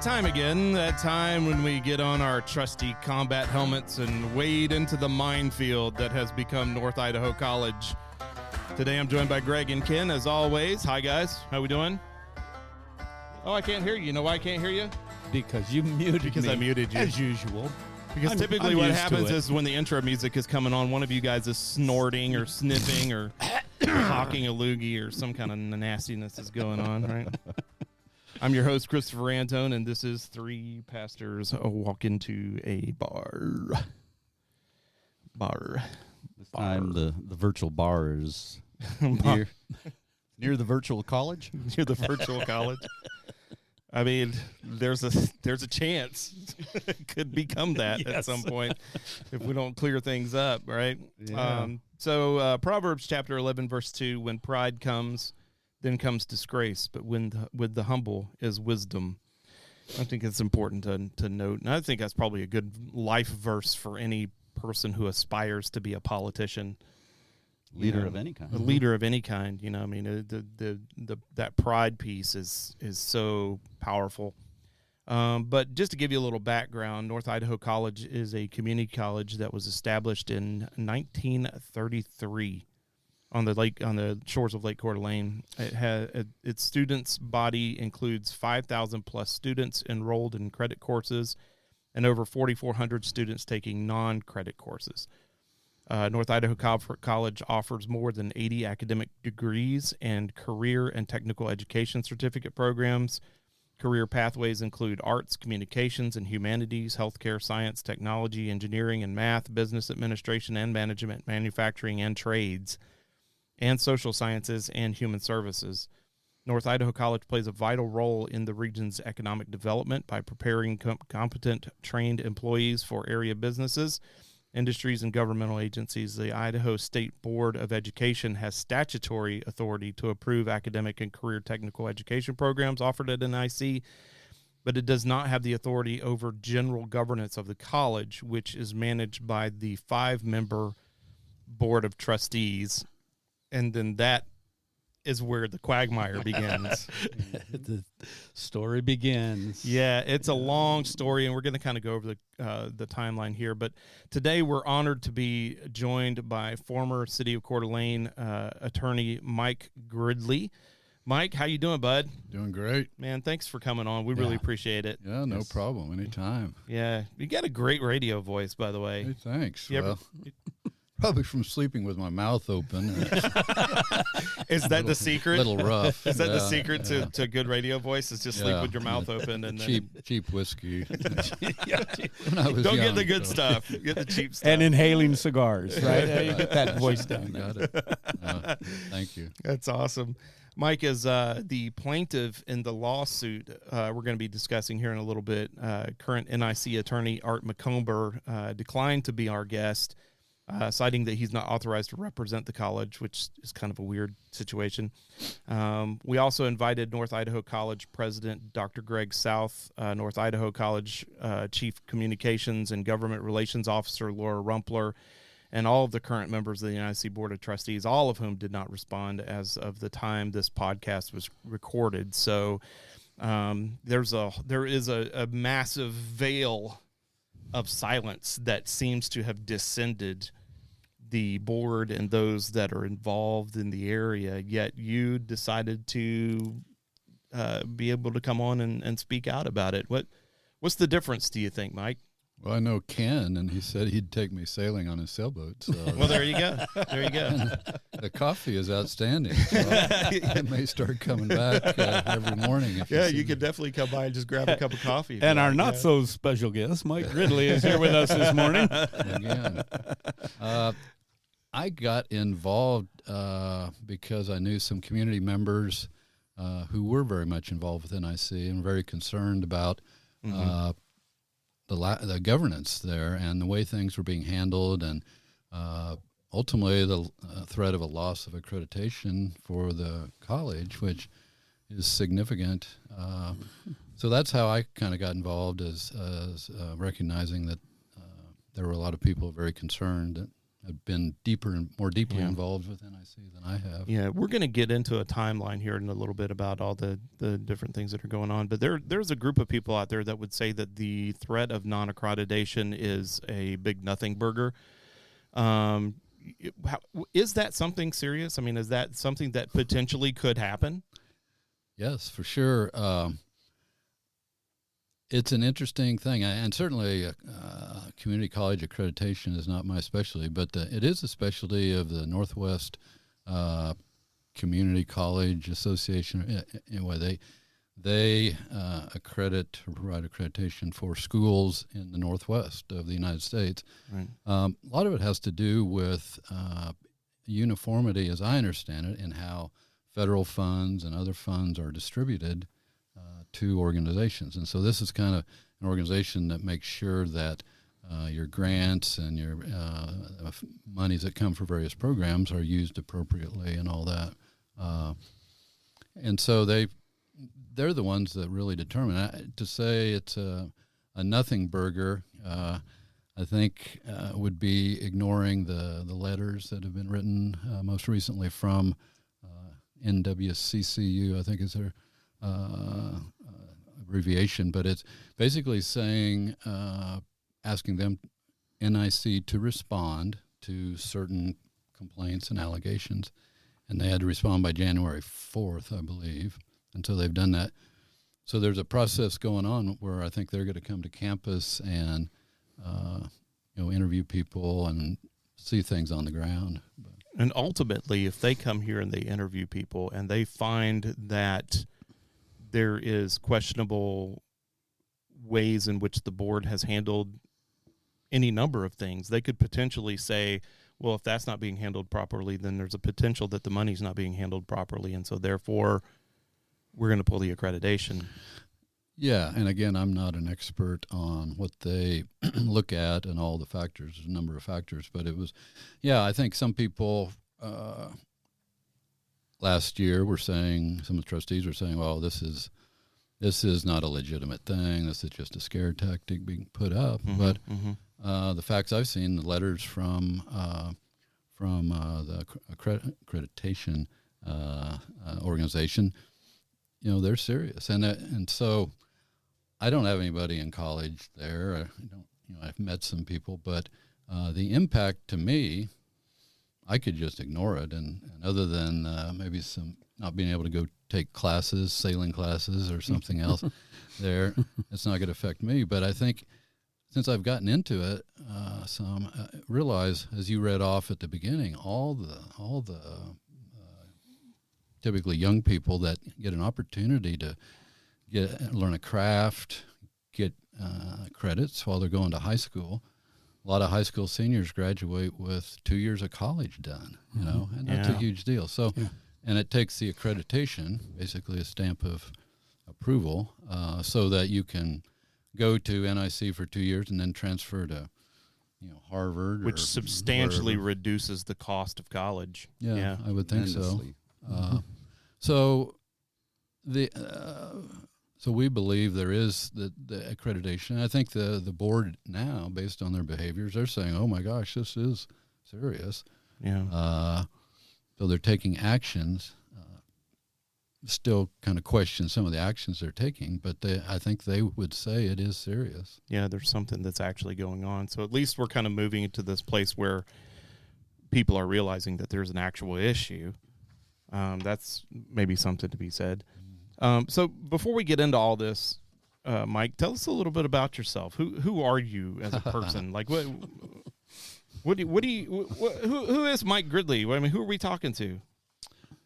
Time again, that time when we get on our trusty combat helmets and wade into the minefield that has become North Idaho College. Today I'm joined by Greg and Ken, as always. Hi, guys. How we doing? Oh, I can't hear you. You know why I can't hear you? Because you muted Because me, I muted you. as usual. Because typically what happens is when the intro music is coming on, one of you guys is snorting or sniffing or hawking a loogie or some kind of nastiness is going on, right? I'm your host, Christopher Antone, and this is Three Pastors Walk Into a Bar. This time the virtual bar is near the virtual college. Near the virtual college. I mean, there's a chance it could become that at some point if we don't clear things up, right? Yeah. So Proverbs chapter 11, verse 2, when pride comes, then comes disgrace, but with the humble is wisdom. I think it's important to note, and I think that's probably a good life verse for any person who aspires to be a politician, Leader of any kind. a leader of any kind. You know, I mean, that pride piece is so powerful. But just to give you a little background, North Idaho College is a community college that was established in 1933. On the shores of Lake Coeur d'Alene. Its students body includes 5,000 plus students enrolled in credit courses and over 4,400 students taking non-credit courses. North Idaho College offers more than 80 academic degrees and career and technical education certificate programs. Career pathways include arts, communications, and humanities, healthcare, science, technology, engineering, and math, business administration and management, manufacturing, and trades, and social sciences and human services. North Idaho College plays a vital role in the region's economic development by preparing competent, trained employees for area businesses, industries, and governmental agencies. The Idaho State Board of Education has statutory authority to approve academic and career technical education programs offered at NIC, but it does not have the authority over general governance of the college, which is managed by the 5-member Board of Trustees. And then that is where the quagmire begins. The story begins. Yeah, it's a long story, and we're going to kind of go over the timeline here. But today we're honored to be joined by former City of Coeur d'Alene attorney Mike Gridley. Mike, how you doing, bud? Doing great. Man, thanks for coming on. We really appreciate it. Yeah, no problem. Anytime. Yeah, you got a great radio voice, by the way. Hey, thanks. You Probably from sleeping with my mouth open. Is that the secret? A little rough. Is that the secret to good radio voice? Is just sleep with your mouth open and cheap whiskey. Don't get the good stuff. Get the cheap stuff. And inhaling cigars, right? You get that voice down. Got it. Thank you. That's awesome. Mike is the plaintiff in the lawsuit we're going to be discussing here in a little bit. Current NIC attorney Art McComber declined to be our guest, citing that he's not authorized to represent the college, which is kind of a weird situation. We also invited North Idaho College President Dr. Greg South, North Idaho College Chief Communications and Government Relations Officer Laura Rumpler, and all of the current members of the NIC Board of Trustees, all of whom did not respond as of the time this podcast was recorded. So there is a massive veil of silence that seems to have descended the board and those that are involved in the area, yet you decided to be able to come on and speak out about it. What's the difference, do you think, Mike? Well, I know Ken, and he said he'd take me sailing on his sailboat. So Well, there you go. There you go. the coffee is outstanding. So I may start coming back every morning. If Yeah, see you me. could definitely come by and just grab a cup of coffee. if And you our like. not so special guest, Mike Gridley, is here with us this morning. Again. I got involved because I knew some community members who were very much involved with NIC and very concerned about the governance there and the way things were being handled, and ultimately the threat of a loss of accreditation for the college, which is significant. So that's how I kind of got involved, as recognizing that there were a lot of people very concerned that had been more deeply involved with NIC than I have. Yeah, we're going to get into a timeline here in a little bit about all the different things that are going on. But there's a group of people out there that would say that the threat of non-accreditation is a big nothing burger. Is that something serious? I mean, is that something that potentially could happen? Yes, for sure. It's an interesting thing, and certainly community college accreditation is not my specialty, but it is a specialty of the Northwest Community College Association. Anyway, they provide accreditation for schools in the Northwest of the United States. Right. A lot of it has to do with uniformity, as I understand it, in how federal funds and other funds are distributed to organizations. And so this is kind of an organization that makes sure that your grants and your monies that come for various programs are used appropriately and all that. And so they're the ones that really determine. To say it's a nothing burger, I think would be ignoring the letters that have been written most recently from NWCCU, I think is their abbreviation, but it's basically saying, asking them, NIC, to respond to certain complaints and allegations, and they had to respond by January 4th, I believe, and so they've done that. So there's a process going on where I think they're going to come to campus and interview people and see things on the ground. And ultimately, if they come here and they interview people and they find that there is questionable ways in which the board has handled any number of things, they could potentially say, well, if that's not being handled properly, then there's a potential that the money's not being handled properly, and so therefore we're going to pull the accreditation. Yeah, and again, I'm not an expert on what they look at and all the factors, a number of factors, but it was, I think some people last year were saying, some of the trustees were saying, well, this is not a legitimate thing. This is just a scare tactic being put up. But the facts I've seen, the letters from the accreditation organization, they're serious. And so I don't have anybody in college there. I've met some people, but the impact to me, I could just ignore it. And other than maybe some not being able to go take classes, sailing classes or something else there, it's not going to affect me. But I think since I've gotten into it, realize, as you read off at the beginning, all the typically young people that get an opportunity to learn a craft, get credits while they're going to high school. A lot of high school seniors graduate with 2 years of college done, and that's a huge deal. So, and it takes the accreditation, basically a stamp of approval, so that you can go to NIC for 2 years and then transfer to, Harvard, which substantially reduces the cost of college. Yeah, I would think so. So we believe there is the accreditation. I think the board now, based on their behaviors, they're saying, "Oh my gosh, this is serious." Yeah. So they're taking actions. Still kind of question some of the actions they're taking, but I think they would say it is serious. Yeah, there's something that's actually going on. So at least we're kind of moving into this place where people are realizing that there's an actual issue. That's maybe something to be said. So before we get into all this, Mike, tell us a little bit about yourself. Who are you as a person? Like who is Mike Gridley? I mean, who are we talking to?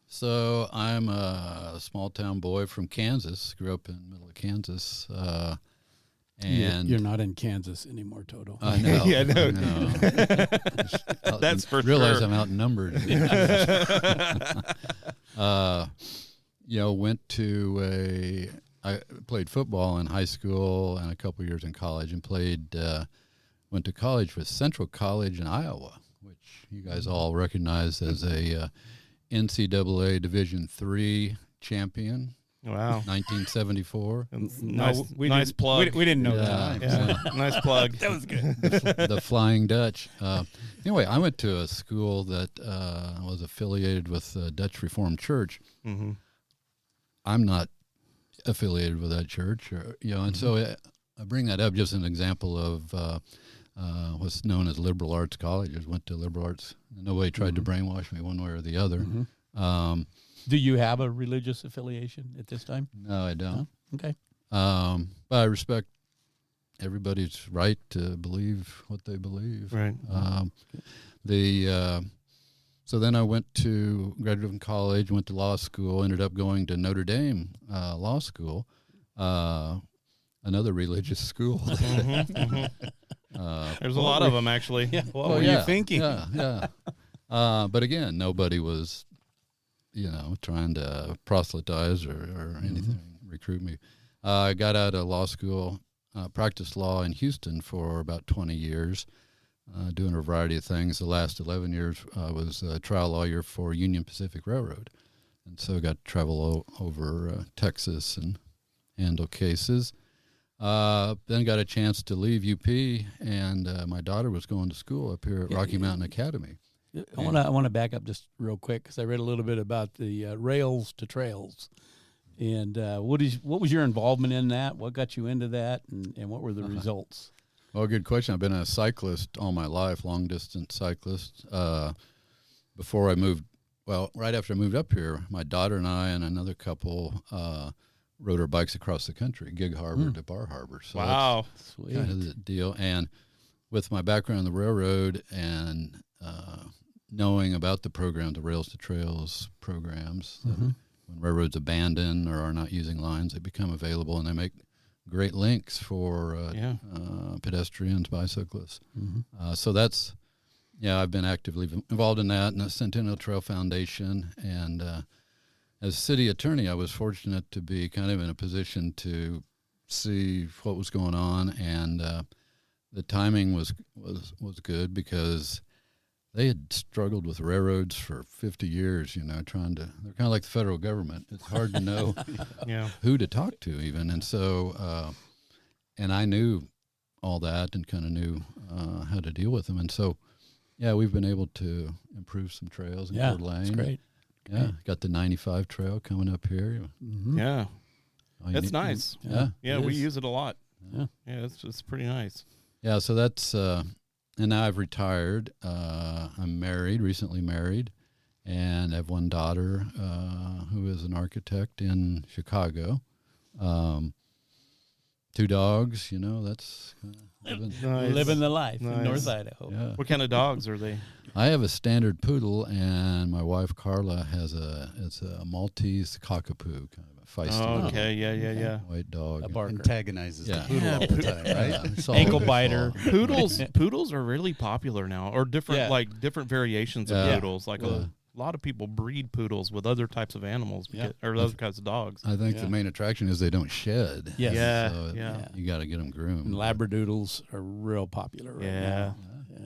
So I'm a small town boy from Kansas. Grew up in the middle of Kansas. And you're not in Kansas anymore, Toto. I know. Yeah, no. That's for realize sure. I'm outnumbered. I played football in high school and a couple years in college, and went to college with Central College in Iowa, which you guys all recognize as a NCAA Division III champion. Wow. 1974. Nice plug. We didn't know Yeah. that. Yeah, nice plug. That was good. The Flying Dutch. Anyway, I went to a school that was affiliated with the Dutch Reformed Church. Mm-hmm. I'm not affiliated with that church, and so I bring that up just as an example of what's known as liberal arts colleges. Went to liberal arts. Nobody tried to brainwash me one way or the other. Do you have a religious affiliation at this time? No, I don't. No? Okay. But I respect everybody's right to believe what they believe. Right. So then I went to graduate from college, went to law school, ended up going to Notre Dame Law School, another religious school. There's a lot of them, actually. Yeah. What were you thinking? Yeah. But again, nobody was, trying to proselytize or anything, recruit me. I got out of law school, practiced law in Houston for about 20 years, doing a variety of things. The last 11 years I was a trial lawyer for Union Pacific Railroad. And so I got to travel over Texas and handle cases. Then got a chance to leave UP, and my daughter was going to school up here at Rocky Mountain Academy. I want to back up just real quick because I read a little bit about the rails to trails, and what was your involvement in that? What got you into that, and what were the results? Well, good question. I've been a cyclist all my life, long distance cyclist. Before I moved, right after I moved up here, my daughter and I and another couple rode our bikes across the country, Gig Harbor to Bar Harbor. So Wow. that's kind of the deal. And with my background in the railroad and knowing about the program, the Rails to Trails programs, when railroads abandon or are not using lines, they become available and they make great links for pedestrians, bicyclists. So that's, I've been actively involved in that, and the Centennial Trail Foundation. And as city attorney, I was fortunate to be kind of in a position to see what was going on, and the timing was good because they had struggled with railroads for 50 years, they're kind of like the federal government. It's hard to know who to talk to even. And so, and I knew all that and kind of knew how to deal with them. And so, we've been able to improve some trails in Coeur d'Alene. That's great. Yeah, got the 95 trail coming up here. Yeah. That's nice. Yeah, we use it a lot. Yeah. Yeah, it's pretty nice. Yeah, so that's, and now I've retired. I'm recently married, and I have one daughter who is an architect in Chicago. 2 dogs, that's Living the life Nice. in North Idaho. yeah. What kind of dogs are they? I have a standard poodle, and my wife Carla has it's a Maltese cockapoo, kind of a feisty little Okay, yeah. white dog. A barker. Antagonizes Yeah. the poodle all the time, right? It's all Ankle good biter. fun. Poodles are really popular now, or different different variations of Yeah. poodles. Like a lot of people breed poodles with other types of animals or other kinds of dogs. I think the main attraction is they don't shed. Yes. Yeah, So yeah. you got to get them groomed. And Labradoodles are real popular right now.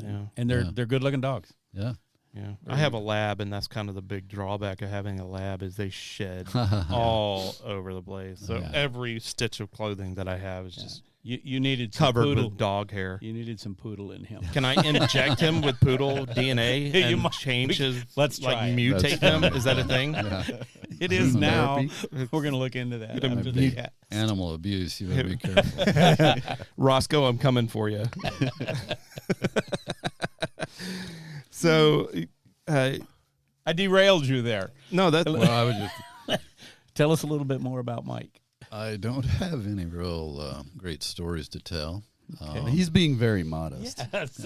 Yeah. And they're good looking dogs. Yeah. Yeah, I have a lab, and that's kind of the big drawback of having a lab is they shed all over the place. So every stitch of clothing that I have is just You needed some covered poodle. with dog hair. You needed some poodle in him. Can I inject him with poodle DNA You and might- change his, let's try it. mutate him? Is that a thing? It is now. Therapy. We're going to look into that. Gonna after be- the Animal abuse. You better be careful. Roscoe, I'm coming for you. So, I derailed you there. no, that Well, I was just Tell us a little bit more about Mike. I don't have any real great stories to tell. He's being very modest. Yes.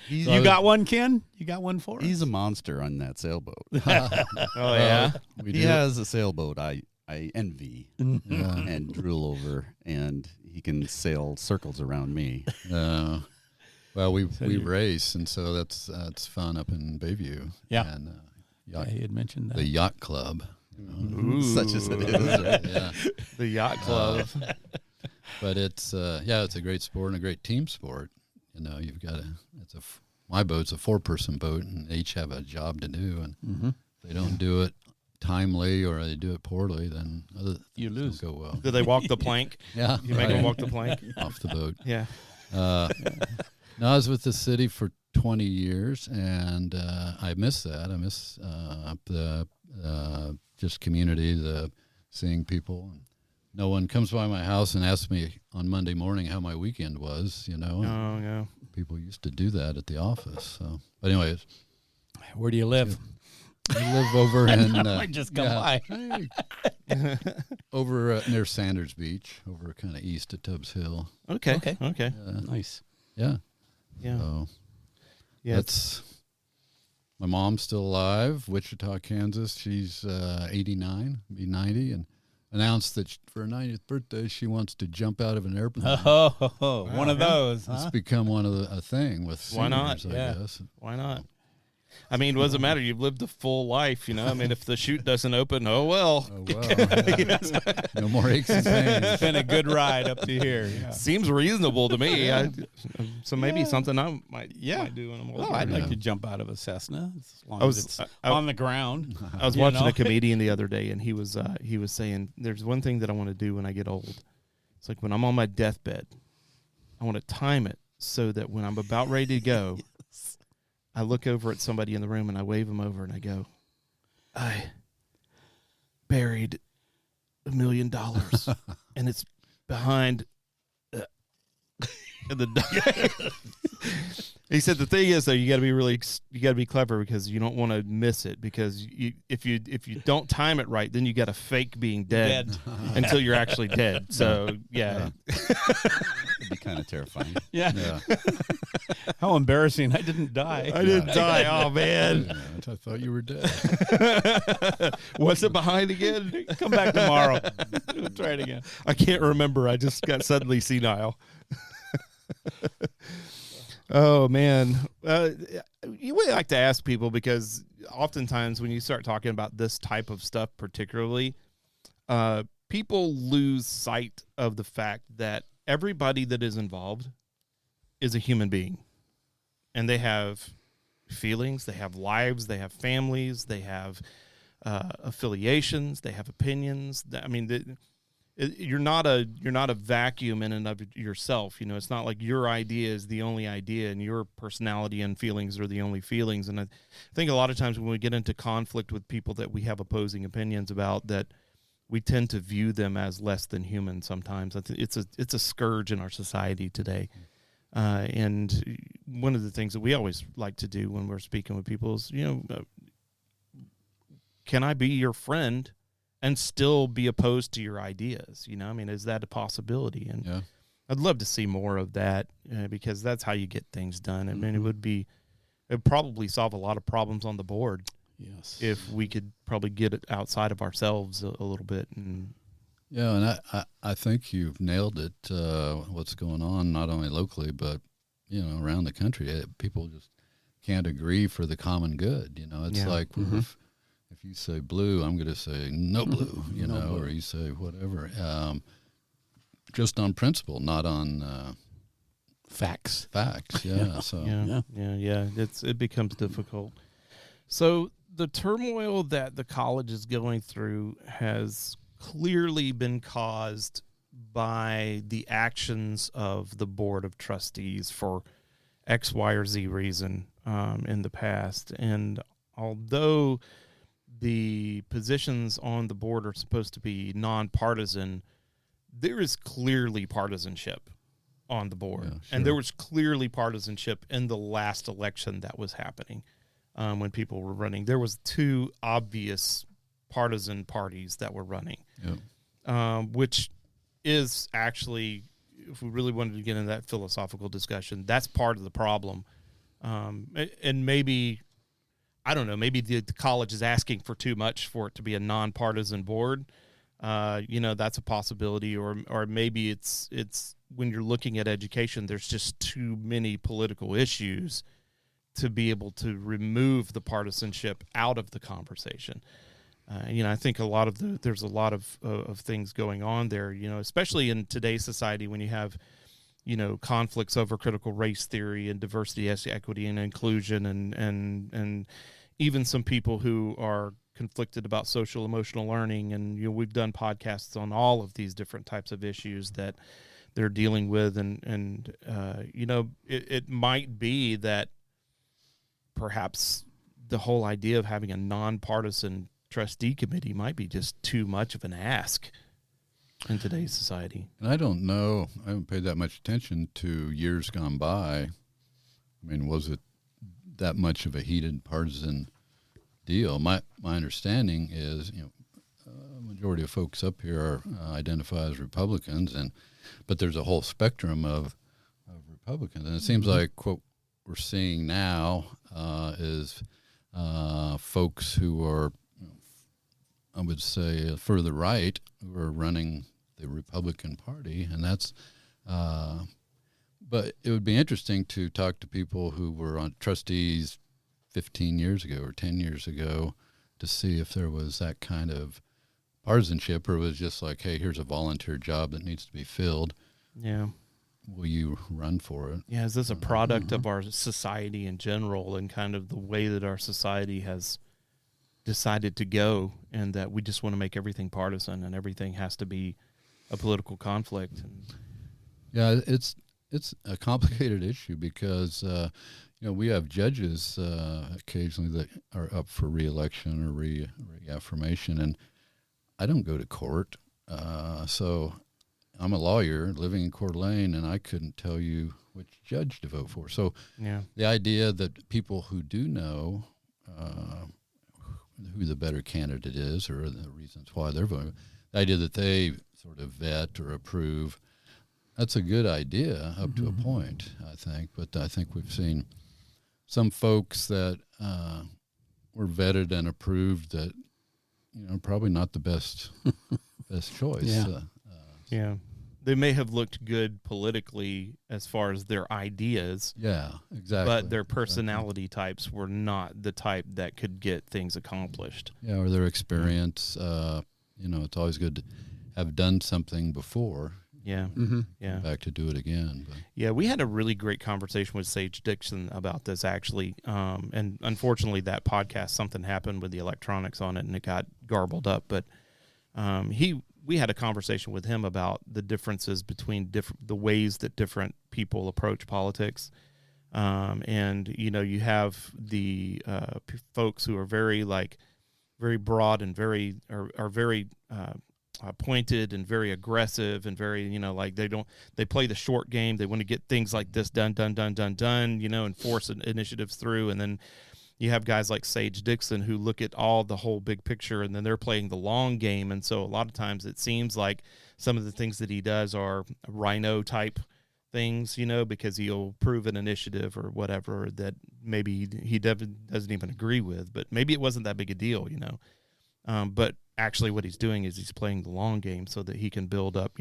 You got one, Ken? You got one for us? He's a monster on that sailboat. Oh yeah. He has a sailboat I envy Yeah. and drool over, and he can sail circles around me. Well, we race, and so that's fun up in Bayview. Yeah. And Yeah, he had mentioned that. the yacht club. Ooh. Such as it is. Right? Yeah. The yacht club. But it's it's a great sport and a great team sport. You know, you've got my boat's a 4-person boat, and they each have a job to do, and if they don't do it timely or they do it poorly, then You lose. don't go well. Do they walk the plank? Yeah, You make them walk the plank? off the boat. Yeah. No, I was with the city for 20 years, and I miss that. I miss the just community, the seeing people. And no one comes by my house and asks me on Monday morning how my weekend was. You know, Oh yeah. people used to do that at the office. So, but anyways, Where do you live? I live over in. I just come by. Hey. Over near Sanders Beach, over kind of east of Tubbs Hill. Okay. Okay. Okay. Nice. Yeah. Yeah. So Yeah. that's my mom's still alive, Wichita, Kansas. She's 89, be 90, and announced that for her 90th birthday she wants to jump out of an airplane. Oh, one of those. It's Huh? become a thing with Why not? seniors, I guess. Why not? I mean, what does it matter? You've lived a full life, you know. I mean, if the chute doesn't open, oh well. Oh well, no more aches and pains. It's been a good ride up to here. Yeah. Seems reasonable to me. So maybe something I might Yeah. do when I'm older. Oh, I'd like Yeah. to jump out of a Cessna as long I was- as it's I- on the ground. I was You watching know? a comedian the other day, and he was saying, "There's one thing that I want to do when I get old. It's like when I'm on my deathbed, I want to time it so that when I'm about ready to go, I look over at somebody in the room and I wave them over and I go, I buried $1 million, and it's behind." He said the thing is though, you got to be clever because you don't want to miss it, because if you don't time it right, then you got to fake being dead until you're actually dead. So yeah. It'd be kind of terrifying. Yeah. Yeah. How embarrassing. I didn't die. I didn't die. Oh man. Yeah, I thought you were dead. What's it behind again? Come back tomorrow. We'll try it again. I can't remember. I just got suddenly senile. Oh man, you would like to ask people, because oftentimes when you start talking about this type of stuff, particularly, people lose sight of the fact that everybody that is involved is a human being, and they have feelings, they have lives, they have families, they have affiliations, they have opinions. I mean, you're not a vacuum in and of yourself. You know, it's not like your idea is the only idea and your personality and feelings are the only feelings. And I think a lot of times when we get into conflict with people that we have opposing opinions about, that we tend to view them as less than human sometimes. It's a scourge in our society today. And one of the things that we always like to do when we're speaking with people is, can I be your friend and still be opposed to your ideas? You know, I mean, is that a possibility? And Yeah. I'd love to see more of that, because that's how you get things done. I mean, it'd probably solve a lot of problems on the board Yes. if we could probably get it outside of ourselves a little bit. And Yeah, and I think you've nailed it, what's going on, not only locally, but, around the country. People just can't agree for the common good. It's Yeah. like if you say blue, I'm going to say no blue, No blue. or you say whatever. Just on principle, not on Facts. facts. Yeah, so. yeah. It becomes difficult. So the turmoil that the college is going through has clearly been caused by the actions of the board of trustees for X, Y, or Z reason in the past. And although the positions on the board are supposed to be nonpartisan, there is clearly partisanship on the board. Yeah, sure. And there was clearly partisanship in the last election that was happening when people were running. There was two obvious partisan parties that were running, Yeah. which is actually, if we really wanted to get into that philosophical discussion, that's part of the problem. And maybe, I don't know, maybe the college is asking for too much for it to be a nonpartisan board. That's a possibility, or maybe it's when you're looking at education, there's just too many political issues to be able to remove the partisanship out of the conversation. I think there's a lot of things going on there, especially in today's society when you have, conflicts over critical race theory and diversity, equity, and inclusion, and even some people who are conflicted about social emotional learning. And, we've done podcasts on all of these different types of issues that they're dealing with. And it might be that perhaps the whole idea of having a nonpartisan trustee committee might be just too much of an ask in today's society. And I don't know. I haven't paid that much attention to years gone by. I mean, was it that much of a heated partisan deal? My understanding is, majority of folks up here identify as Republicans, but there's a whole spectrum of Republicans, and it seems like what we're seeing now is folks who are, I would say, further right, who are running the Republican Party, and that's. But it would be interesting to talk to people who were on trustees 15 years ago or 10 years ago to see if there was that kind of partisanship, or it was just like, hey, here's a volunteer job that needs to be filled. Yeah. Will you run for it? Yeah, is this a product of our society in general and kind of the way that our society has decided to go, and that we just want to make everything partisan and everything has to be a political conflict? Yeah, it's a complicated issue because, we have judges occasionally that are up for re-election or reaffirmation, and I don't go to court. So I'm a lawyer living in Coeur d'Alene, and I couldn't tell you which judge to vote for. So the idea that people who do know who the better candidate is or the reasons why they're voting, the idea that they sort of vet or approve, that's a good idea up to a point, I think. But I think we've seen some folks that were vetted and approved that, probably not the best choice. Yeah. They may have looked good politically as far as their ideas. Yeah, exactly. But their personality types were not the type that could get things accomplished. Yeah, or their experience. It's always good to have done something before. Yeah. Yeah. Back to do it again. But. Yeah, we had a really great conversation with Sage Dixon about this, actually. And unfortunately, that podcast, something happened with the electronics on it, and it got garbled up. But we had a conversation with him about the differences between the ways that different people approach politics. And, you have the folks who are very broad and very pointed and very aggressive and very, they play the short game. They want to get things like this done, and force initiatives through. And then you have guys like Sage Dixon who look at the whole big picture, and then they're playing the long game. And so a lot of times it seems like some of the things that he does are rhino type things, because he'll prove an initiative or whatever that maybe he doesn't even agree with, but maybe it wasn't that big a deal, but actually what he's doing is he's playing the long game so that he can build up,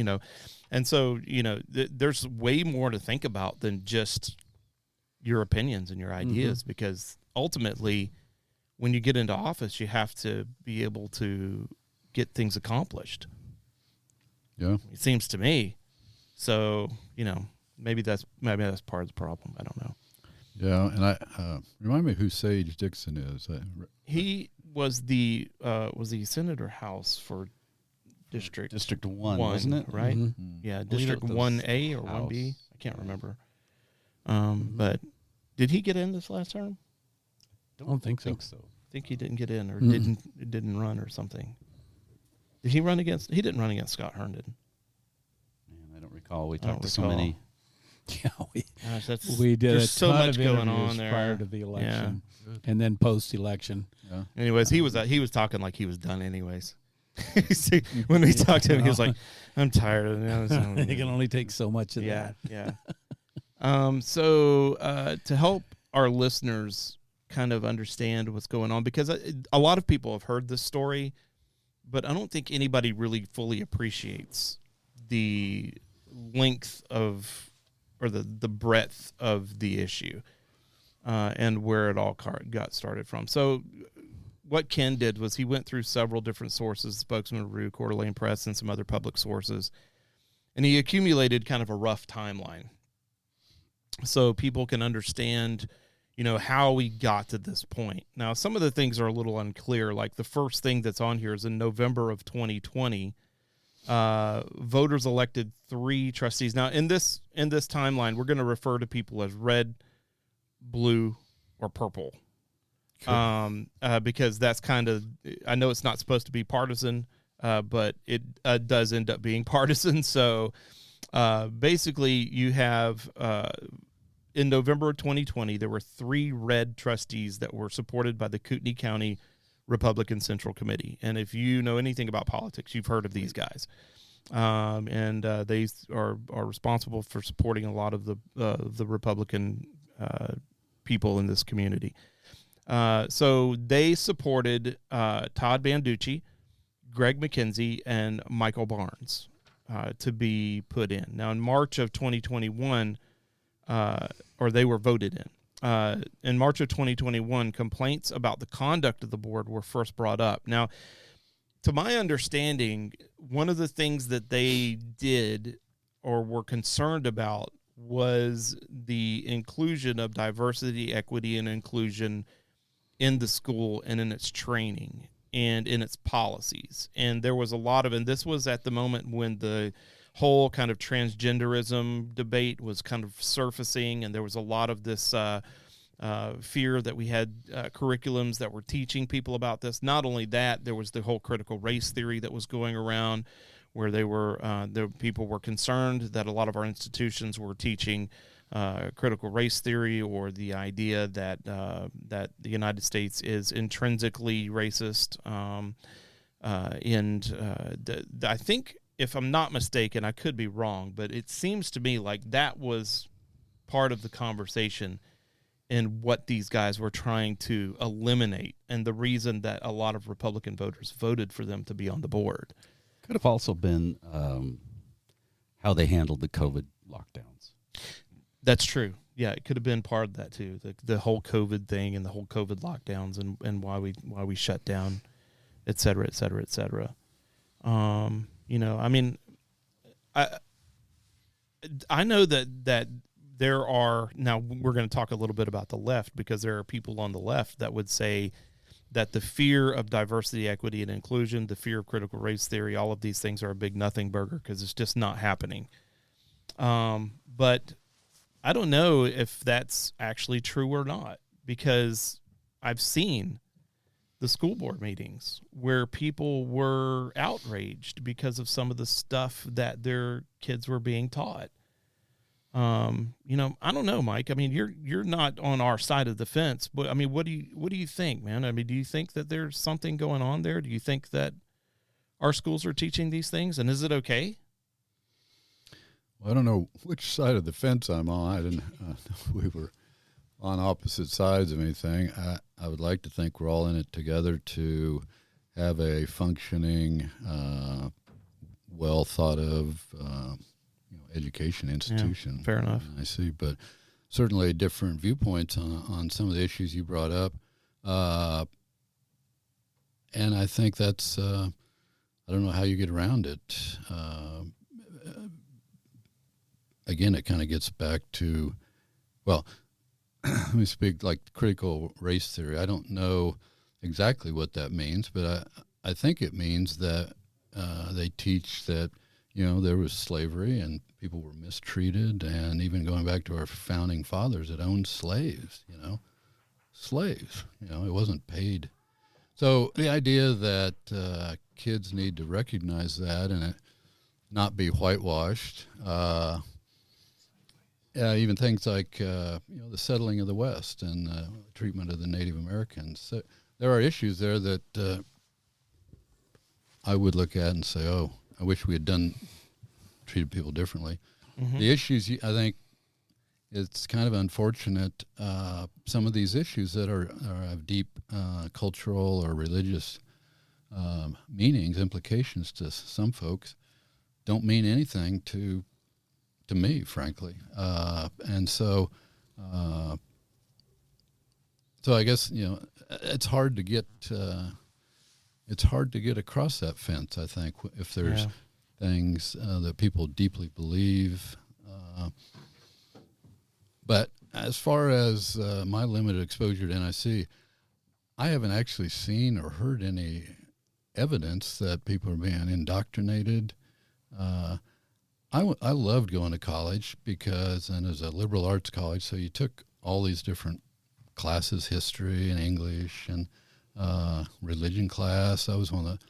and so, there's way more to think about than just your opinions and your ideas, because ultimately when you get into office, you have to be able to get things accomplished. Yeah. It seems to me. So, maybe that's part of the problem. I don't know. Yeah. And I, remind me who Sage Dixon is. He was he Senate or House for District 1, wasn't it? Right? Mm-hmm. Yeah. District 1A or 1B. I can't remember. But did he get in this last term? I don't think so. I think he didn't get in, or didn't run or something. Did he run against? He didn't run against Scott Herndon. Man, I don't recall. We talked to so many. Yeah, There's we did a so ton much of going interviews on there prior to the election, and then post-election. Yeah. Anyways, he was talking like he was done. Anyways, See, when we talked to him, he was like, "I'm tired of it." It can only take so much of Yeah, that. yeah. So to help our listeners kind of understand what's going on, because a lot of people have heard this story, but I don't think anybody really fully appreciates the length of, or the breadth of the issue, and where it all got started from. So what Ken did was he went through several different sources, Spokesman Review, Coeur d'Alene Press, and some other public sources, and he accumulated kind of a rough timeline so people can understand, how we got to this point. Now, some of the things are a little unclear. Like the first thing that's on here is in November of 2020, voters elected 3 trustees. Now, in this timeline, we're going to refer to people as red, blue, or purple. Sure. Because that's kind of, I know it's not supposed to be partisan, but it does end up being partisan. So basically you have, in November of 2020, there were 3 red trustees that were supported by the Kootenai County Republican Central Committee. And if you know anything about politics, you've heard of these guys. And they are responsible for supporting a lot of the Republican people in this community. So they supported Todd Banducci, Greg McKenzie, and Michael Barnes to be put in. Now, in March of 2021, or they were voted in March of 2021, complaints about the conduct of the board were first brought up. Now, to my understanding, one of the things that they did or were concerned about was the inclusion of diversity, equity, and inclusion in the school and in its training and in its policies. And there was a lot of, and this was at the moment when the whole kind of transgenderism debate was kind of surfacing, and there was a lot of this fear that we had curriculums that were teaching people about this. Not only that, there was the whole critical race theory that was going around, where people were concerned that a lot of our institutions were teaching critical race theory, or the idea that the United States is intrinsically racist. I think, if I'm not mistaken, I could be wrong, but it seems to me like that was part of the conversation and what these guys were trying to eliminate, and the reason that a lot of Republican voters voted for them to be on the board. Could have also been how they handled the COVID lockdowns. That's true. Yeah, it could have been part of that too. The whole COVID thing and the whole COVID lockdowns and why we shut down, et cetera, et cetera, et cetera. I mean, I know that there are, now we're going to talk a little bit about the left, because there are people on the left that would say that the fear of diversity, equity, and inclusion, the fear of critical race theory, all of these things are a big nothing burger because it's just not happening. But I don't know if that's actually true or not, because I've seen the school board meetings where people were outraged because of some of the stuff that their kids were being taught. I don't know, Mike. I mean, you're not on our side of the fence, but I mean, what do you think, man? I mean, do you think that there's something going on there? Do you think that our schools are teaching these things, and is it okay? Well, I don't know which side of the fence I'm on. I didn't know we were on opposite sides of anything. I would like to think we're all in it together to have a functioning, well thought of, education institution. Yeah, fair enough. I see, but certainly different viewpoints on some of the issues you brought up. And I think that's, I don't know how you get around it. Again, it kind of gets back to, well, let me speak like critical race theory. I don't know exactly what that means, but I think it means that they teach that, there was slavery and people were mistreated, and even going back to our founding fathers that owned slaves, slaves, it wasn't paid. So the idea that kids need to recognize that and it not be whitewashed, even things like, the settling of the West and treatment of the Native Americans. So there are issues there that I would look at and say, oh, I wish we had treated people differently. Mm-hmm. The issues, I think, it's kind of unfortunate. Some of these issues that have deep cultural or religious meanings, implications to some folks, don't mean anything to me, frankly. And so I guess it's hard to get across that fence. I think if there's things that people deeply believe. But as far as my limited exposure to NIC, I haven't actually seen or heard any evidence that people are being indoctrinated. I loved going to college and it was a liberal arts college, so you took all these different classes, history and English and religion class. That was one of the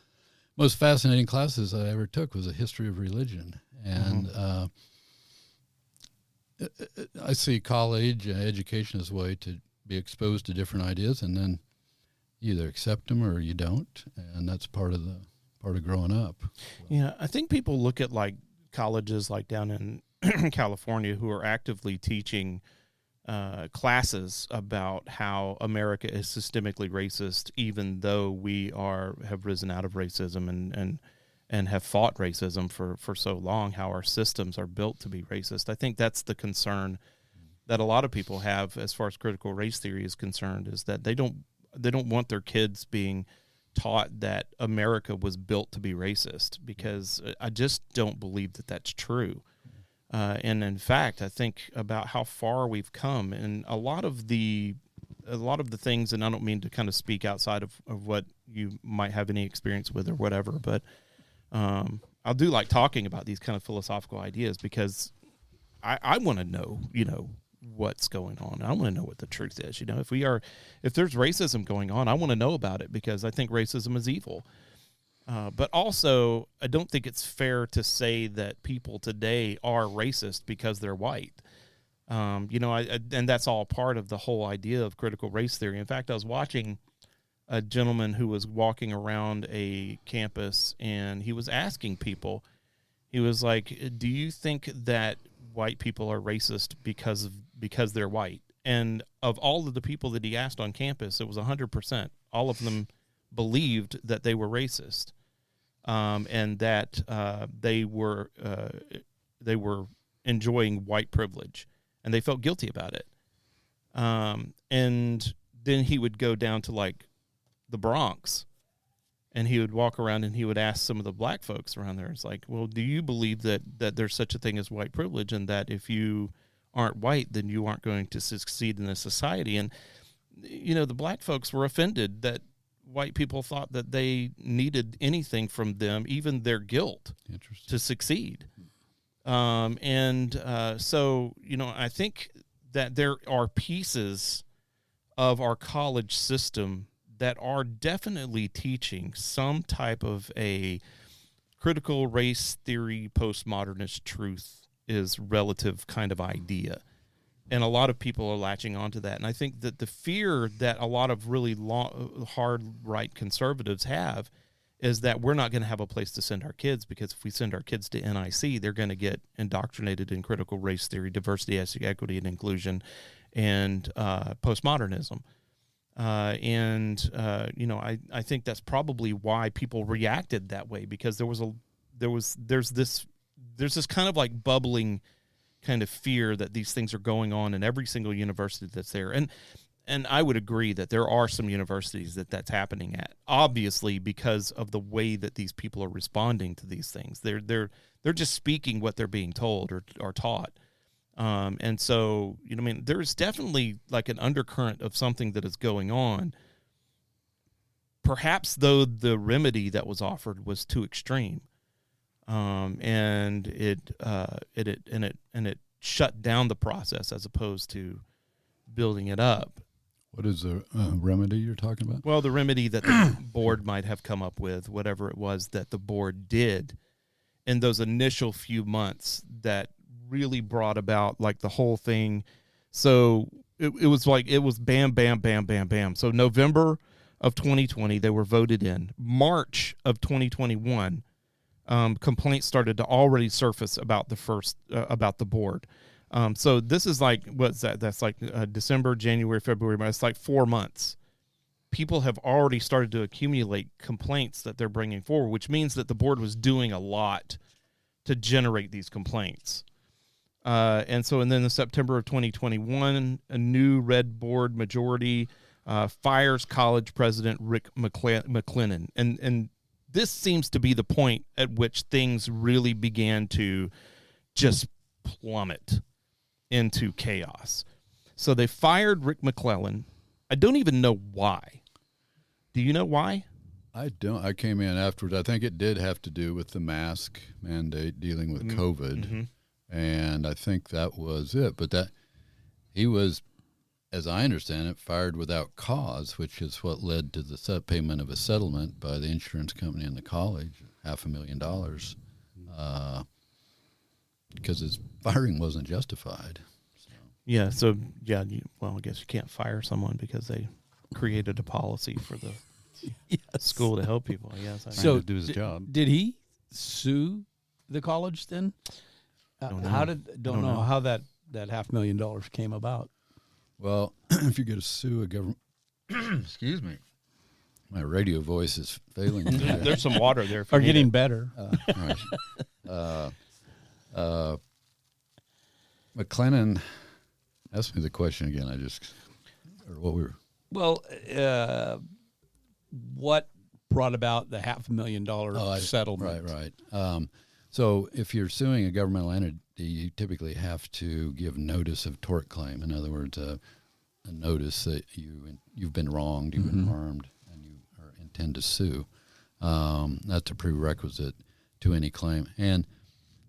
most fascinating classes I ever took, was a history of religion. And I see college education as a way to be exposed to different ideas, and then you either accept them or you don't, and that's part of growing up. Yeah, I think people look at like colleges like down in California who are actively teaching classes about how America is systemically racist, even though we have risen out of racism and have fought racism for so long, how our systems are built to be racist. I think that's the concern that a lot of people have as far as critical race theory is concerned, is that they don't want their kids being taught that America was built to be racist, because I just don't believe that that's true. And in fact, I think about how far we've come, and a lot of the things, and I don't mean to kind of speak outside of what you might have any experience with or whatever, but I do like talking about these kind of philosophical ideas, because I want to know, what's going on. I want to know what the truth is. If there's racism going on, I want to know about it, because I think racism is evil. But also, I don't think it's fair to say that people today are racist because they're white. And that's all part of the whole idea of critical race theory. In fact, I was watching a gentleman who was walking around a campus, and he was asking people, he was like, do you think that white people are racist because they're white? And of all of the people that he asked on campus, it was 100%. All of them believed that they were racist, and that they were enjoying white privilege, and they felt guilty about it. And then he would go down to like the Bronx, and he would walk around and he would ask some of the black folks around there, it's like, well, do you believe that there's such a thing as white privilege, and that if you aren't white, then you aren't going to succeed in this society? And, the black folks were offended that white people thought that they needed anything from them, even their guilt, to succeed. So, I think that there are pieces of our college system that are definitely teaching some type of a critical race theory, postmodernist truth is relative kind of idea. And a lot of people are latching onto that. And I think that the fear that a lot of really hard right conservatives have is that we're not going to have a place to send our kids, because if we send our kids to NIC, they're going to get indoctrinated in critical race theory, diversity, equity, and inclusion, and postmodernism. I think that's probably why people reacted that way, because there's this kind of like bubbling kind of fear that these things are going on in every single university that's there. And I would agree that there are some universities that's happening at, obviously, because of the way that these people are responding to these things. They're just speaking what they're being told or taught. And so, there's definitely like an undercurrent of something that is going on. Perhaps, though, the remedy that was offered was too extreme, and it shut down the process as opposed to building it up. What is the remedy you're talking about? Well, the remedy that the board might have come up with, whatever it was that the board did in those initial few months, that really brought about like the whole thing. So it was bam, bam, bam, bam, bam. So November of 2020, they were voted in. March of 2021, complaints started to already surface about the board. So this is like, what's that? That's like December, January, February, March. It's like 4 months. People have already started to accumulate complaints that they're bringing forward, which means that the board was doing a lot to generate these complaints. And then in September of 2021, a new red board majority fires college president Rick McClellan. And this seems to be the point at which things really began to just plummet into chaos. So they fired Rick McClellan. I don't even know why. Do you know why? I don't. I came in afterwards. I think it did have to do with the mask mandate dealing with COVID. Mm-hmm. And I think that was it. But that he was, as I understand it, fired without cause, which is what led to the payment of a settlement by the insurance company and the college, $500,000, because his firing wasn't justified. Yeah. I guess you can't fire someone because they created a policy for the school to help people. Yes. So to do his job. Did he sue the college then? Don't know. Don't know how that $500,000 came about. Well, if you're going to sue a government, excuse me, my radio voice is failing. There's some water there. Or getting better. McClellan, ask me the question again. Well, what brought about the $500,000 settlement? Right. So if you're suing a governmental entity, you typically have to give notice of tort claim. In other words, a notice that you've been wronged, you've been harmed, and you intend to sue. That's a prerequisite to any claim. And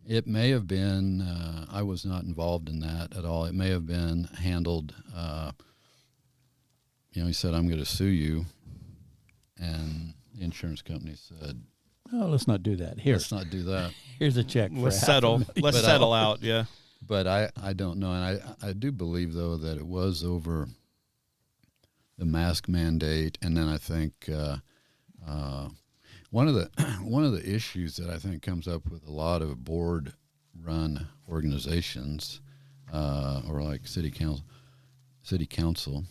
it may have been, I was not involved in that at all. It may have been handled, he said, I'm going to sue you. And the insurance company said, oh, let's not do that. Here, let's not do that. Here's a check. Let's settle. Let's settle out. Yeah. But I don't know. And I do believe, though, that it was over the mask mandate. And then I think one of the issues that I think comes up with a lot of board-run organizations or like city council,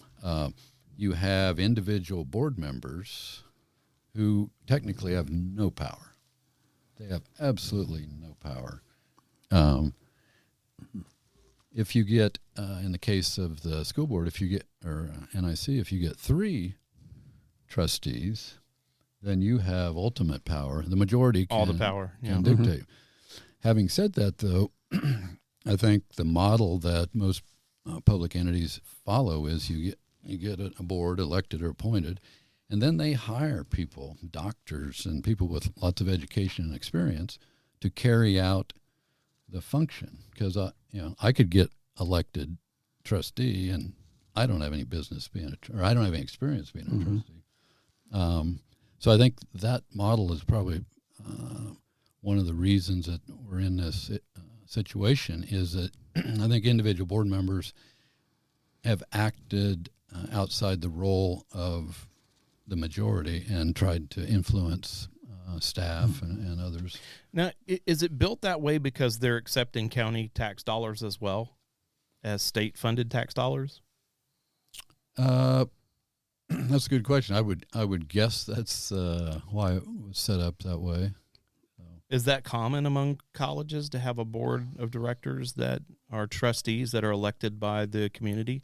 you have individual board members who technically have no power. They have absolutely no power. If you get, in the case of the school board, or NIC, if you get 3 trustees, then you have ultimate power. The majority can, all the power can dictate. Having said that, though, I think the model that most public entities follow is you get a board elected or appointed, and then they hire people, doctors and people with lots of education and experience to carry out the function. Because I could get elected trustee, and I don't have any business or I don't have any experience being a trustee. So I think that model is probably one of the reasons that we're in this situation is that I think individual board members have acted outside the role of the majority and tried to influence staff and others. Now, is it built that way because they're accepting county tax dollars as well as state-funded tax dollars? That's a good question. I would guess that's why it was set up that way. Is that common among colleges to have a board of directors that are trustees that are elected by the community?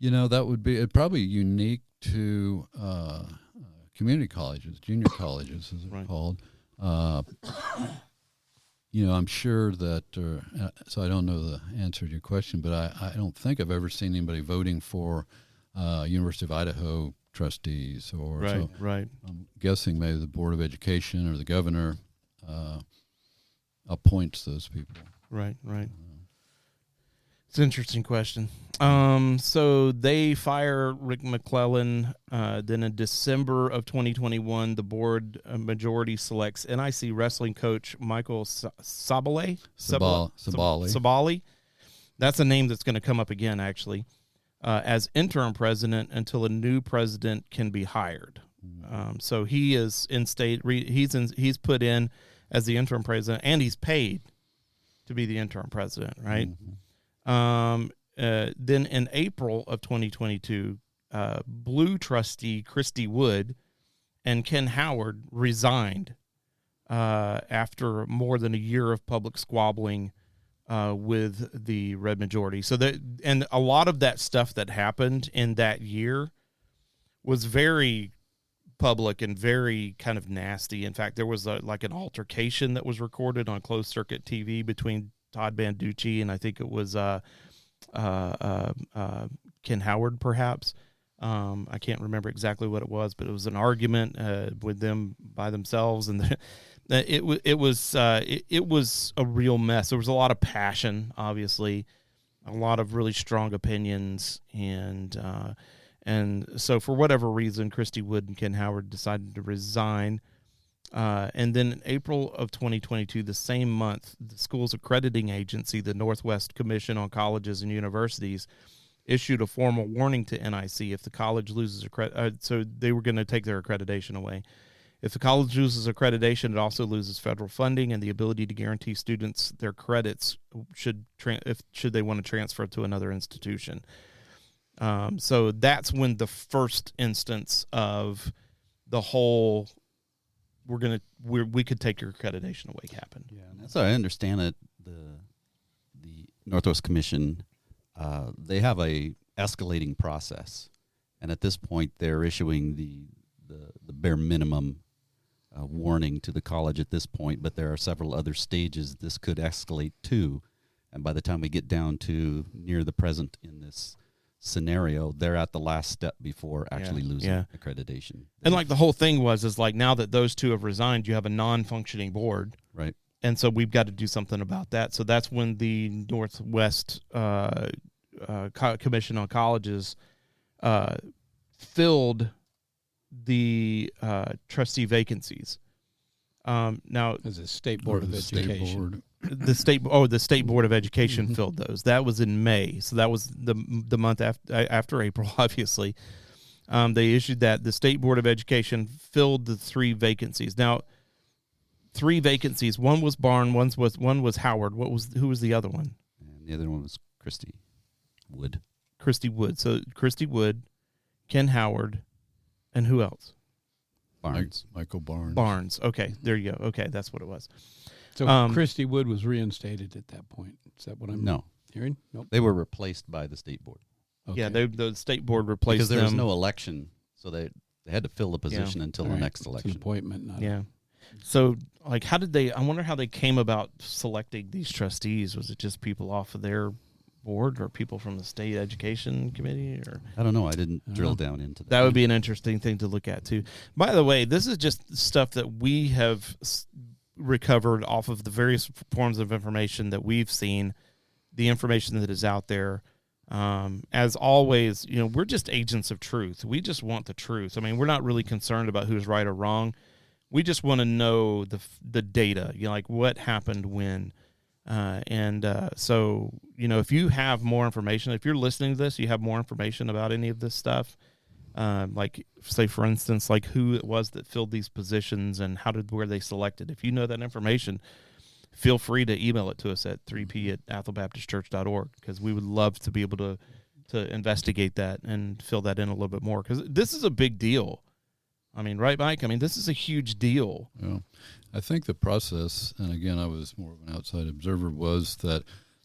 That would be probably unique to community colleges, junior colleges, as they're called. I'm sure that, so I don't know the answer to your question, but I don't think I've ever seen anybody voting for University of Idaho trustees. Right. I'm guessing maybe the Board of Education or the governor appoints those people. Right. It's an interesting question. So they fire Rick McClellan. Then in December of 2021, the board majority selects NIC wrestling coach Michael Sabali. Sabali. That's a name that's going to come up again, actually. as interim president until a new president can be hired. So he is in state. He's put in as the interim president, and he's paid to be the interim president, right? Then in April of 2022, Blue trustee Christy Wood and Ken Howard resigned after more than a year of public squabbling with the red majority. So and a lot of that stuff that happened in that year was very public and very kind of nasty. In fact, there was like an altercation that was recorded on closed circuit TV between Todd Banducci and I think it was Ken Howard, perhaps. I can't remember exactly what it was, but it was an argument with them by themselves, and it was a real mess. There was a lot of passion, obviously, a lot of really strong opinions, and so for whatever reason, Christy Wood and Ken Howard decided to resign. And then in April of 2022, the same month, the school's accrediting agency, the Northwest Commission on Colleges and Universities, issued a formal warning to NIC if the college loses so they were going to take their accreditation away. If the college loses accreditation, it also loses federal funding and the ability to guarantee students their credits should they want to transfer to another institution. So that's when the first instance of the whole we could take your accreditation away happened. Yeah, and that's how I understand it. The Northwest Commission, they have a escalating process, and at this point, they're issuing the bare minimum warning to the college at this point. But there are several other stages this could escalate to, and by the time we get down to near the present in this scenario, they're at the last step before actually losing accreditation. And like the whole thing is like now that those two have resigned, you have a non-functioning board, right? And so we've got to do something about that. So that's when the Northwest Commission on Colleges filled the trustee vacancies. Now, as a state board of education. The state board of education filled those. That was in May, so that was the month after April. Obviously, they issued that. The state board of education filled the 3 vacancies. Now, 3 vacancies. One was Barn. One was Howard. Who was the other one? And the other one was Christy Wood. Christy Wood. So Christy Wood, Ken Howard, and who else? Barnes. Michael Barnes. Barnes. Okay, there you go. Okay, that's what it was. So Christy Wood was reinstated at that point. Is that what I'm hearing? Nope. They were replaced by the state board. Okay. Yeah, the state board replaced because there was them. no election, so they had to fill the position until the next election. It's an appointment, not So, like, I wonder how they came about selecting these trustees. Was it just people off of their board or people from the state education committee? Or I don't know. I didn't drill down into that. That would be an interesting thing to look at, too. By the way, this is just stuff that we have recovered off of the various forms of information that we've seen, the information that is out there. As always, we're just agents of truth. We just want the truth. I mean, we're not really concerned about who's right or wrong. We just want to know the data, like what happened when. So, if you have more information, if you're listening to this, you have more information about any of this stuff, like say, for instance, like who it was that filled these positions and where they selected. If you know that information, feel free to email it to us at 3p@athelbaptistchurch.org, because we would love to be able to investigate that and fill that in a little bit more, because this is a big deal. I mean, right, Mike? I mean, this is a huge deal. Yeah. I think the process, and again, I was more of an outside observer, was that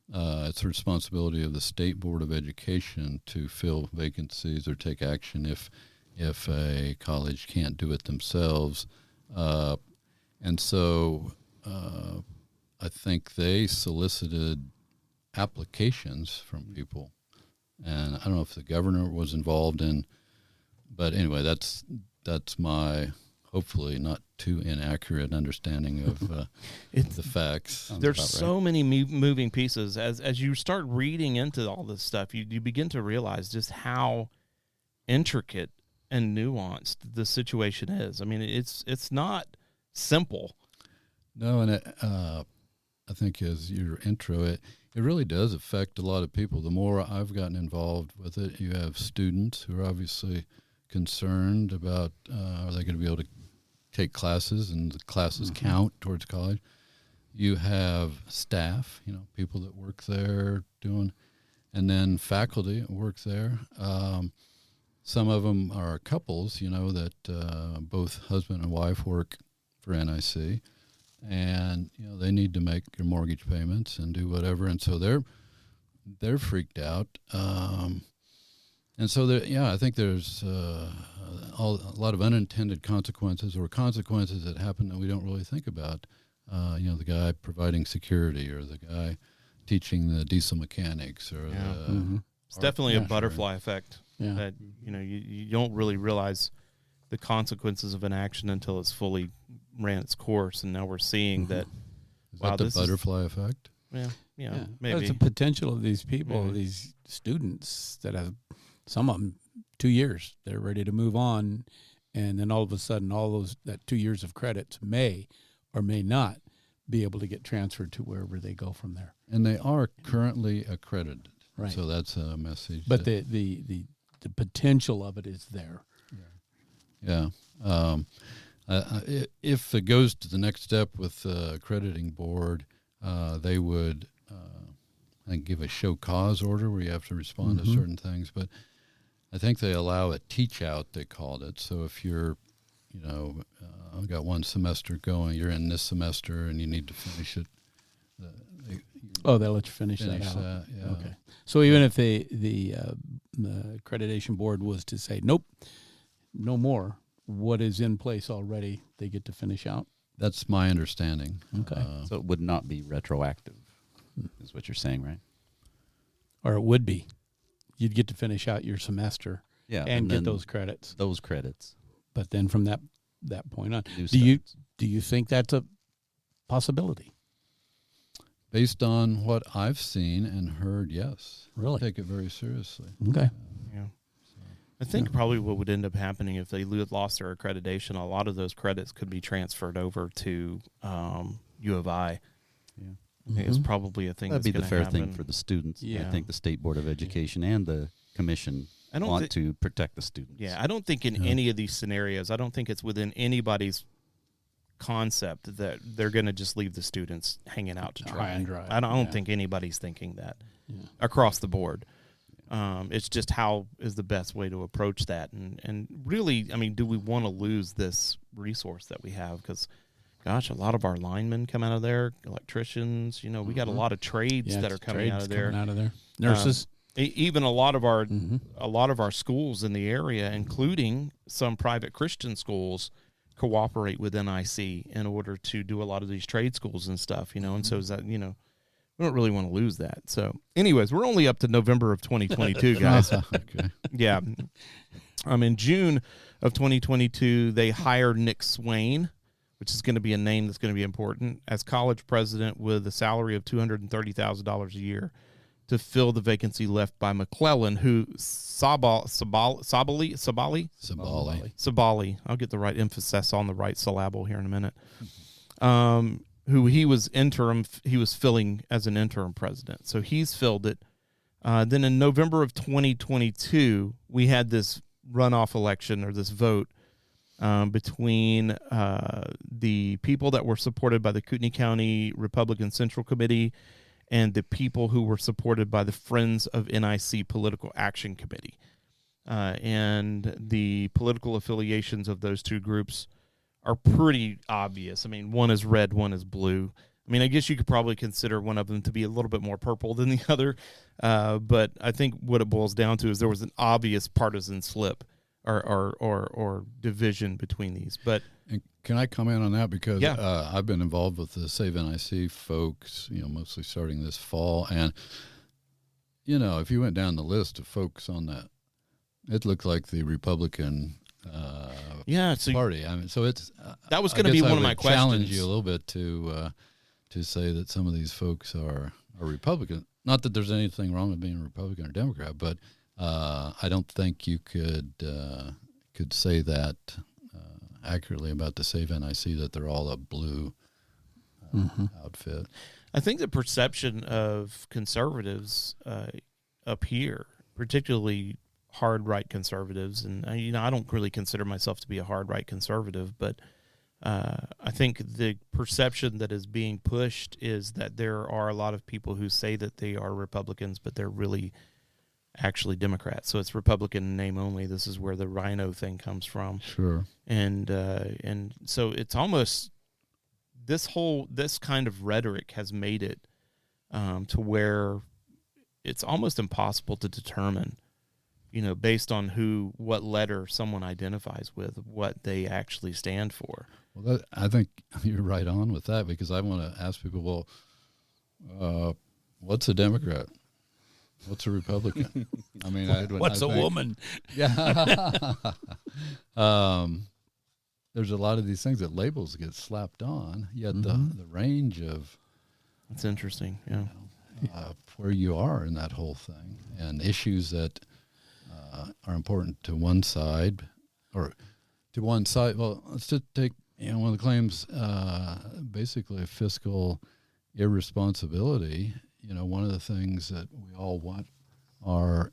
it's the responsibility of the State Board of Education to fill vacancies or take action if a college can't do it themselves. And so I think they solicited applications from people. And I don't know if the governor was involved but anyway, that's my hopefully not too inaccurate understanding of the facts. There's so many moving pieces. As you start reading into all this stuff, you begin to realize just how intricate and nuanced the situation is. I mean, it's not simple. No, and I think as your intro, it really does affect a lot of people. The more I've gotten involved with it, you have students who are obviously concerned about are they going to be able to take classes, and the classes count towards college. You have staff, people that work there doing, and then faculty that work there. Some of them are couples, that both husband and wife work for NIC, and they need to make their mortgage payments and do whatever, and so they're freaked out. And so I think there's a lot of unintended consequences, or consequences that happen that we don't really think about. The guy providing security, or the guy teaching the diesel mechanics, or it's definitely a butterfly effect. Yeah. That you don't really realize the consequences of an action until it's fully ran its course, and now we're seeing that. Is that the butterfly effect? Yeah, maybe. That's the potential of these people, these students that have, some of them 2 years, they're ready to move on, and then all of a sudden, that 2 years of credits may or may not be able to get transferred to wherever they go from there. And they are currently accredited, right? So that's a message. But the potential of it is there. Yeah. If it goes to the next step with the accrediting board, they would I think give a show cause order where you have to respond to certain things. But I think they allow a teach out, they called it. So if you're, I've got one semester going, you're in this semester and you need to finish it. They'll let you finish that out. Yeah. Okay. So even if the accreditation board was to say, nope, no more, what is in place already, they get to finish out? That's my understanding. Okay. So it would not be retroactive, is what you're saying, right? Or it would be. You'd get to finish out your semester and get those credits. Those credits. But then from that point on, New do you think that's a possibility? Based on what I've seen and heard, yes. Really? I take it very seriously. Okay. I think probably what would end up happening if they lost their accreditation, a lot of those credits could be transferred over to U of I. Yeah. I think it's probably a thing That'd be that's the fair happen. thing for the students. Yeah. I think the State Board of Education and the commission want to protect the students. Yeah, I don't think in any of these scenarios, I don't think it's within anybody's concept that they're going to just leave the students hanging out to dry. High and dry. I don't think anybody's thinking that across the board. It's just how is the best way to approach that. And really, I mean, do we want to lose this resource that we have? Because, gosh, a lot of our linemen come out of there, electricians, we got a lot of trades that are coming out of there. Nurses. Even a lot of our schools in the area, including some private Christian schools, cooperate with NIC in order to do a lot of these trade schools and stuff, and so is that, we don't really want to lose that. So anyways, we're only up to November of 2022, guys. Okay. Yeah. In June of 2022, they hired Nick Swain, which is going to be a name that's going to be important, as college president with a salary of $230,000 a year to fill the vacancy left by McClellan, who Sabali. I'll get the right emphasis on the right syllable here in a minute. Who he was filling as an interim president. So he's filled it. Then in November of 2022, we had this runoff election, or this vote, between the people that were supported by the Kootenai County Republican Central Committee and the people who were supported by the Friends of NIC Political Action Committee. And the political affiliations of those two groups are pretty obvious. I mean, one is red, one is blue. I mean, I guess you could probably consider one of them to be a little bit more purple than the other. But I think what it boils down to is there was an obvious partisan slip or division between these. But and can I comment on that? Because I've been involved with the Save NIC folks, mostly starting this fall. And, if you went down the list of folks on that, it looked like the Republican party. I mean, so it's that was going to be one of my questions. Challenge you a little bit to say that some of these folks are Republican. Not that there's anything wrong with being a Republican or Democrat, but I don't think you could say that accurately about the Save NIC, that they're all a blue outfit. I think the perception of conservatives up here, particularly hard right conservatives, and I don't really consider myself to be a hard right conservative, but I think the perception that is being pushed is that there are a lot of people who say that they are Republicans, but they're really actually Democrats. So it's Republican in name only. This is where the rhino thing comes from. Sure. And so it's almost this kind of rhetoric has made it to where it's almost impossible to determine, based on what letter someone identifies with, what they actually stand for. Well, I think you're right on with that, because I want to ask people, well, what's a Democrat? What's a Republican? I mean, what's a woman? Yeah. There's a lot of these things that labels get slapped on, yet the range of... That's interesting, yeah. Where you are in that whole thing, and issues that are important to one side, or to one side. Well, let's just take one of the claims, basically a fiscal irresponsibility. One of the things that we all want our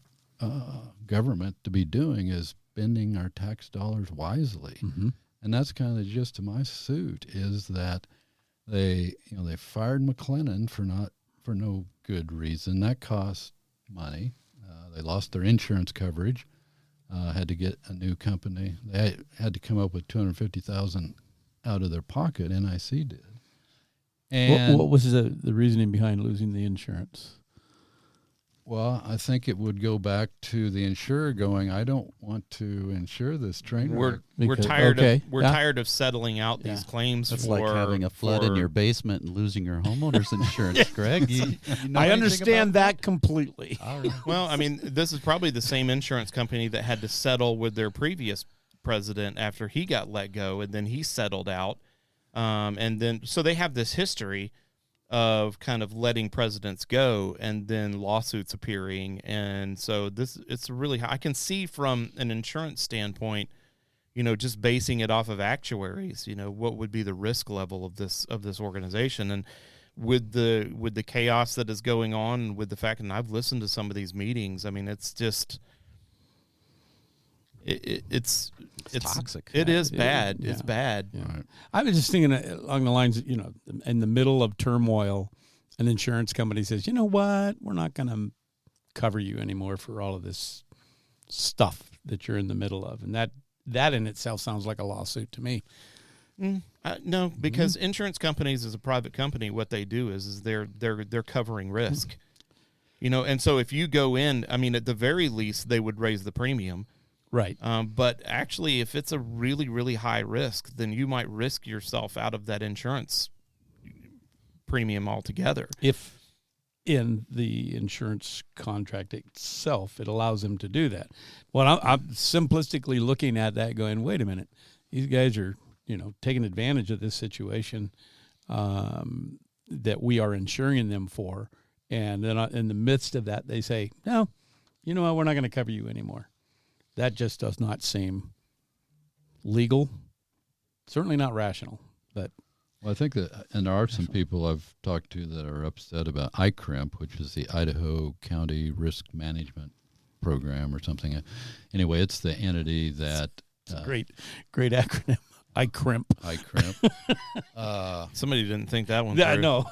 government to be doing is spending our tax dollars wisely, and that's kind of the gist of my suit, is that they fired McLennan for no good reason. That cost money. They lost their insurance coverage. Had to get a new company. They had to come up with $250,000 out of their pocket. NIC did. And what was the reasoning behind losing the insurance? Well, I think it would go back to the insurer going, I don't want to insure this train wreck. We're tired of settling out these claims. That's for like having a flood in your basement and losing your homeowner's insurance, Greg. I understand that completely. Well, I mean, this is probably the same insurance company that had to settle with their previous president after he got let go, and then he settled out. So they have this history of kind of letting presidents go and then lawsuits appearing. And so it's really, I can see from an insurance standpoint, just basing it off of actuaries, what would be the risk level of this organization. And with the chaos that is going on, with the fact, and I've listened to some of these meetings, I mean, it's just, it's toxic. It is bad. Yeah. It's bad. Yeah. Right. I was just thinking along the lines, in the middle of turmoil, an insurance company says, you know what, we're not going to cover you anymore for all of this stuff that you're in the middle of. And that in itself sounds like a lawsuit to me. No, because insurance companies, as a private company, what they do is they're covering risk. And so if you go in, I mean, at the very least, they would raise the premium. Right. But actually, if it's a really, really high risk, then you might risk yourself out of that insurance premium altogether. If in the insurance contract itself, it allows them to do that. Well, I'm simplistically looking at that going, wait a minute, these guys are, taking advantage of this situation that we are insuring them for. And then in the midst of that, they say, no, you know what, we're not going to cover you anymore. That just does not seem legal, certainly not rational. But I think that, and there are some people I've talked to that are upset about ICRIMP, which is the Idaho County Risk Management Program or something. Anyway, it's the entity that... It's a great acronym, ICRIMP. ICRIMP. Somebody didn't think that one Yeah, through. no.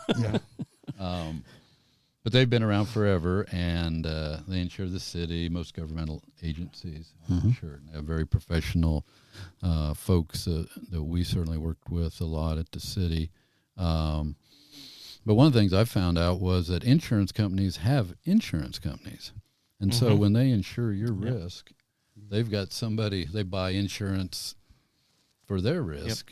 But they've been around forever, and they insure the city, most governmental agencies. Sure, they have very professional folks that we certainly worked with a lot at the city. But one of the things I found out was that insurance companies have insurance companies. And so when they insure your risk, they've got somebody, they buy insurance for their risk.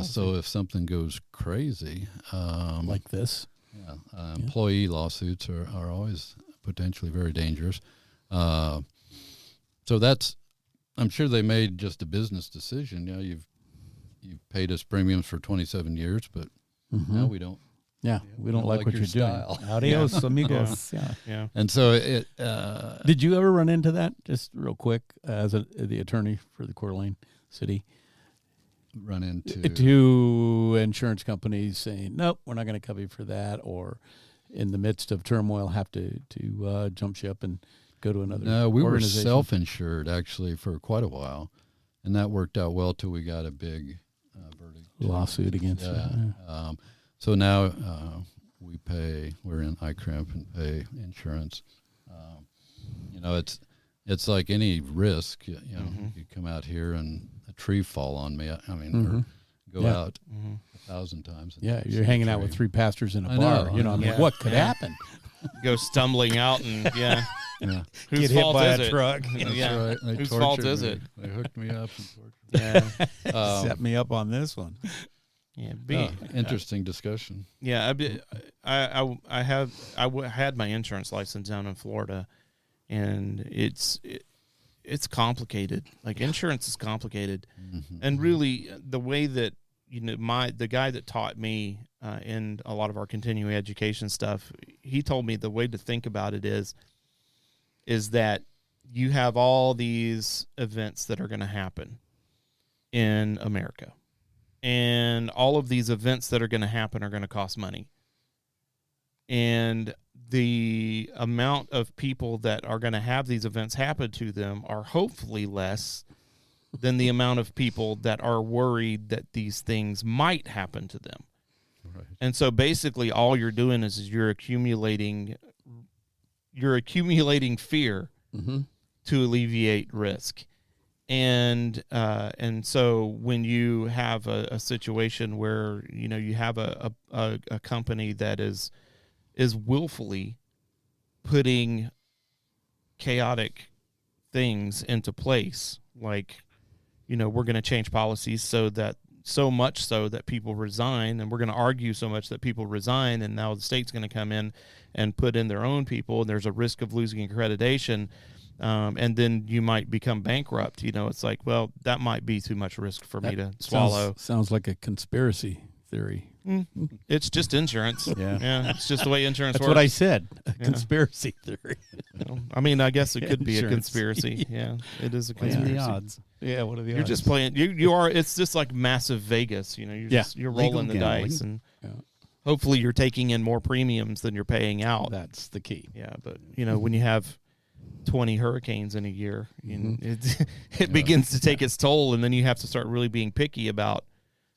So if something goes crazy. Like this. Yeah, employee lawsuits are always potentially very dangerous. So I'm sure they made just a business decision. You've paid us premiums for 27 years, but now we don't. Yeah, we don't like what you're style. doing. Adios, amigos. Yeah. And so it. Did you ever run into that? Just real quick, as the attorney for the Coeur d'Alene City. run into to insurance companies saying, nope, we're not going to cover you for that, or in the midst of turmoil have to jump ship and go to another No, we were organization? self-insured actually for quite a while, and that worked out well till we got a big verdict lawsuit against it. Yeah. So now we're in ICRIMP and pay insurance. It's like any risk. You come out here and a tree fall on me. I mean, or go out 1,000 times. Yeah, you're hanging out with 3 pastors in a I bar. know, I mean, what could happen? Go stumbling out and Yeah. whose Get hit fault by is a it? truck. Yeah. Right. They Whose fault tortured is me. it? They hooked me up and tortured me. Yeah. Set me up on this one. Yeah. Interesting discussion. Yeah, I had my insurance license down in Florida, and it's complicated. Like insurance is complicated, and really the way that the guy that taught me in a lot of our continuing education stuff, he told me the way to think about it is that you have all these events that are going to happen in America. And all of these events that are going to happen are going to cost money. And the amount of people that are going to have these events happen to them are hopefully less than the amount of people that are worried that these things might happen to them. Right. And so basically all you're doing is you're accumulating fear to alleviate risk. And so when you have a situation where you have a company that is willfully putting chaotic things into place, like we're going to change policies so much so that people resign, and we're going to argue so much that people resign, and now the state's going to come in and put in their own people, and there's a risk of losing accreditation. And then you might become bankrupt. It's like, well, that might be too much risk for me to swallow. Sounds like a conspiracy theory. It's just insurance. Yeah. It's just the way insurance That's works. what I said. A conspiracy theory. I mean, I guess it could be a Insurance. conspiracy. Yeah, it is a What are conspiracy. the odds? Yeah, what are the You're odds? just playing. You are. It's just like massive Vegas. You're rolling the Legal gambling. dice, and hopefully you're taking in more premiums than you're paying out. That's the key. Yeah, but when you have 20 hurricanes in a year, it begins to take its toll, and then you have to start really being picky about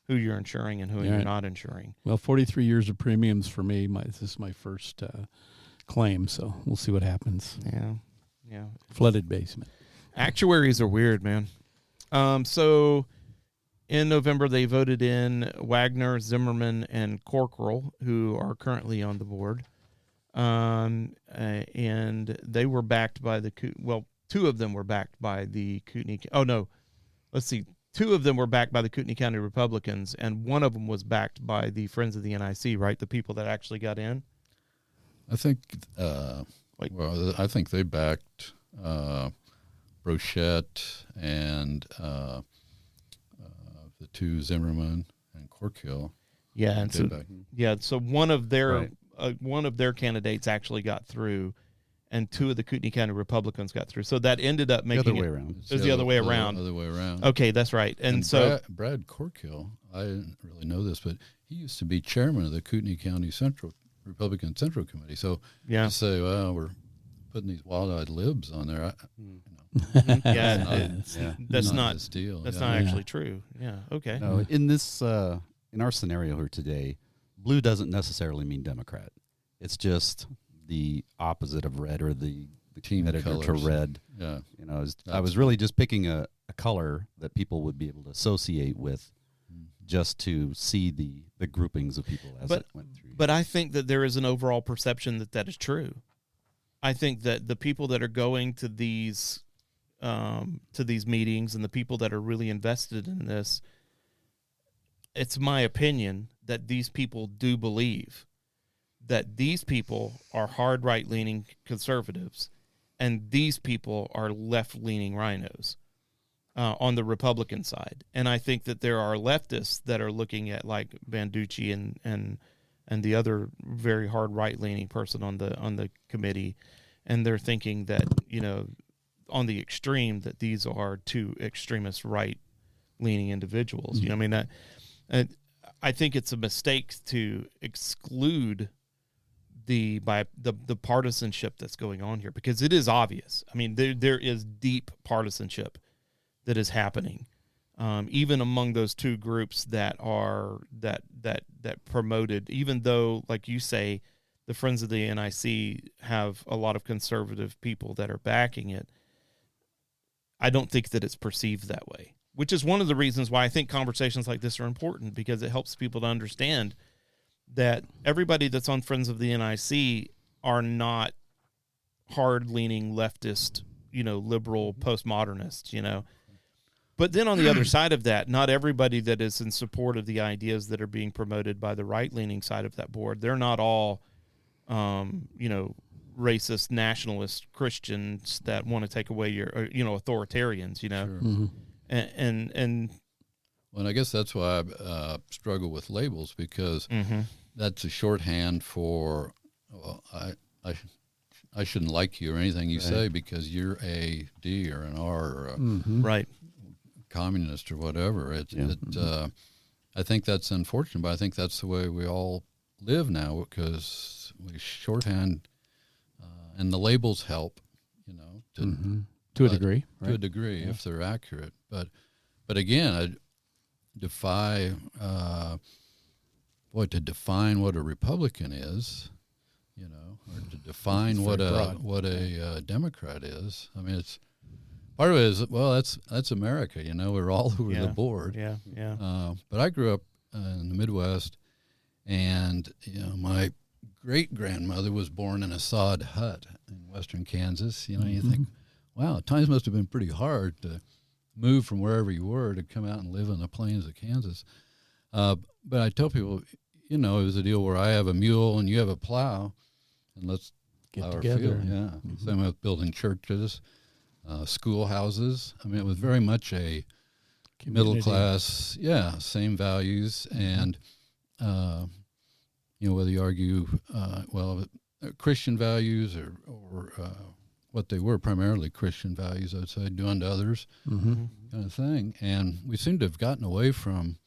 who you're insuring and who you're not insuring. Well, 43 years of premiums for me. This is my first claim, so we'll see what happens. Yeah. Flooded basement. Actuaries are weird, man. So in November, they voted in Wagner, Zimmerman, and Corcoran, who are currently on the board. And they were backed by two of them were backed by the Kootenai. Oh, no. Let's see. Two of them were backed by the Kootenai County Republicans, and one of them was backed by the Friends of the NIC, right? The people that actually got in. I think, I think they backed Brochette and the two Zimmerman and Corkill. Yeah, and so one of their candidates actually got through, and two of the Kootenai County Republicans got through. So that ended up making The other way around. It was the other way around. The other way around. Okay, that's right. And so Brad Corkill, I didn't really know this, but he used to be chairman of the Kootenai County Republican Central Committee. So yeah, to say, well, we're putting these wild-eyed libs on there. That's not this deal. That's not actually true. Yeah. Okay. No, in this in our scenario here today, blue doesn't necessarily mean Democrat. It's just the opposite of red, or the team competitor to colors. red. Yeah. I was really just picking a color that people would be able to associate with, just to see the groupings of people as it went through. But I think that there is an overall perception that is true. I think that the people that are going to these meetings and the people that are really invested in this, it's my opinion that these people do believe that these people are hard right-leaning conservatives and these people are left-leaning rhinos on the Republican side. And I think that there are leftists that are looking at like Banducci and the other very hard right-leaning person on the committee, and they're thinking that, on the extreme, that these are two extremist right leaning individuals. You know, I mean, I think it's a mistake to exclude the partisanship that's going on here, because it is obvious. I mean, there is deep partisanship that is happening, even among those two groups that promoted. Even though, like you say, the Friends of the NIC have a lot of conservative people that are backing it, I don't think that it's perceived that way, which is one of the reasons why I think conversations like this are important, because it helps people to understand that everybody that's on Friends of the NIC are not hard-leaning leftist, liberal postmodernists, But then on the other side of that, not everybody that is in support of the ideas that are being promoted by the right-leaning side of that board, they're not all, racist, nationalist Christians that want to take away your, authoritarians, Sure. Mm-hmm. And well, I guess that's why I struggle with labels, because that's a shorthand for, well, I shouldn't like you or anything you say because you're a D or an R or a right. communist or whatever. I think that's unfortunate, but I think that's the way we all live now, because we shorthand, and the labels help, to a degree, right? To a degree, if they're accurate. But again, I defy, to define what a Republican is, or to define what a Democrat is. I mean, it's part of it is, well, that's America. We're all over the board. Yeah. But I grew up in the Midwest, and my great-grandmother was born in a sod hut in western Kansas. You think, wow, times must have been pretty hard to move from wherever you were to come out and live in the plains of Kansas. But I tell people, it was a deal where I have a mule and you have a plow, and let's get plow our together. field. Yeah. Same with building churches, schoolhouses. I mean, it was very much a Community. middle class, same values. And, whether you argue, Christian values or what they were, primarily Christian values, I would say, do unto others kind of thing. And we seem to have gotten away from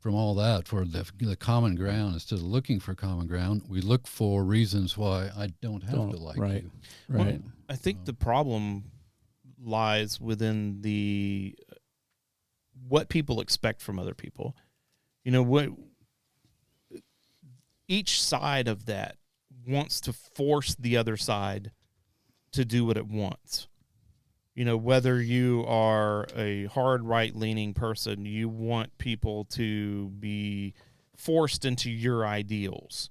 all that for the common ground. Instead of looking for common ground, we look for reasons why I don't have to like you. Right. Well, I think the problem lies within what people expect from other people. Each side of that wants to force the other side to do what it wants. Whether you are a hard right-leaning person, you want people to be forced into your ideals.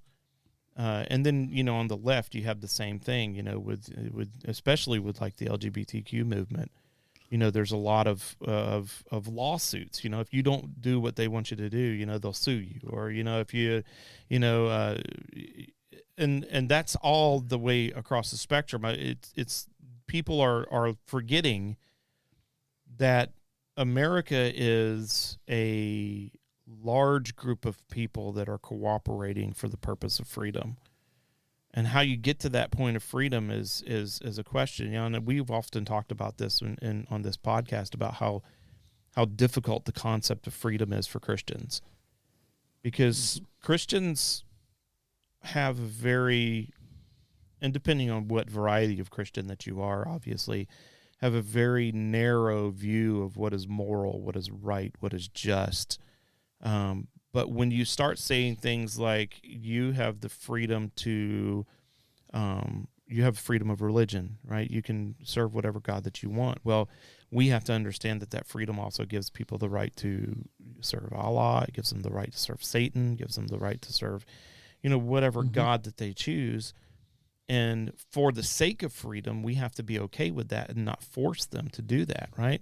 And then, on the left, you have the same thing, with especially with like the LGBTQ movement. There's a lot of lawsuits. If you don't do what they want you to do, they'll sue you. Or, if you, and that's all the way across the spectrum. It's people are forgetting that America is a large group of people that are cooperating for the purpose of freedom. And how you get to that point of freedom is a question. And we've often talked about this on this podcast about how difficult the concept of freedom is for Christians, because Christians have a very, and depending on what variety of Christian that you are, obviously, have a very narrow view of what is moral, what is right, what is just. But when you start saying things like you have the freedom to, you have freedom of religion, right? You can serve whatever God that you want. Well, we have to understand that freedom also gives people the right to serve Allah. It gives them the right to serve Satan, gives them the right to serve, whatever God that they choose. And for the sake of freedom, we have to be okay with that and not force them to do that, right?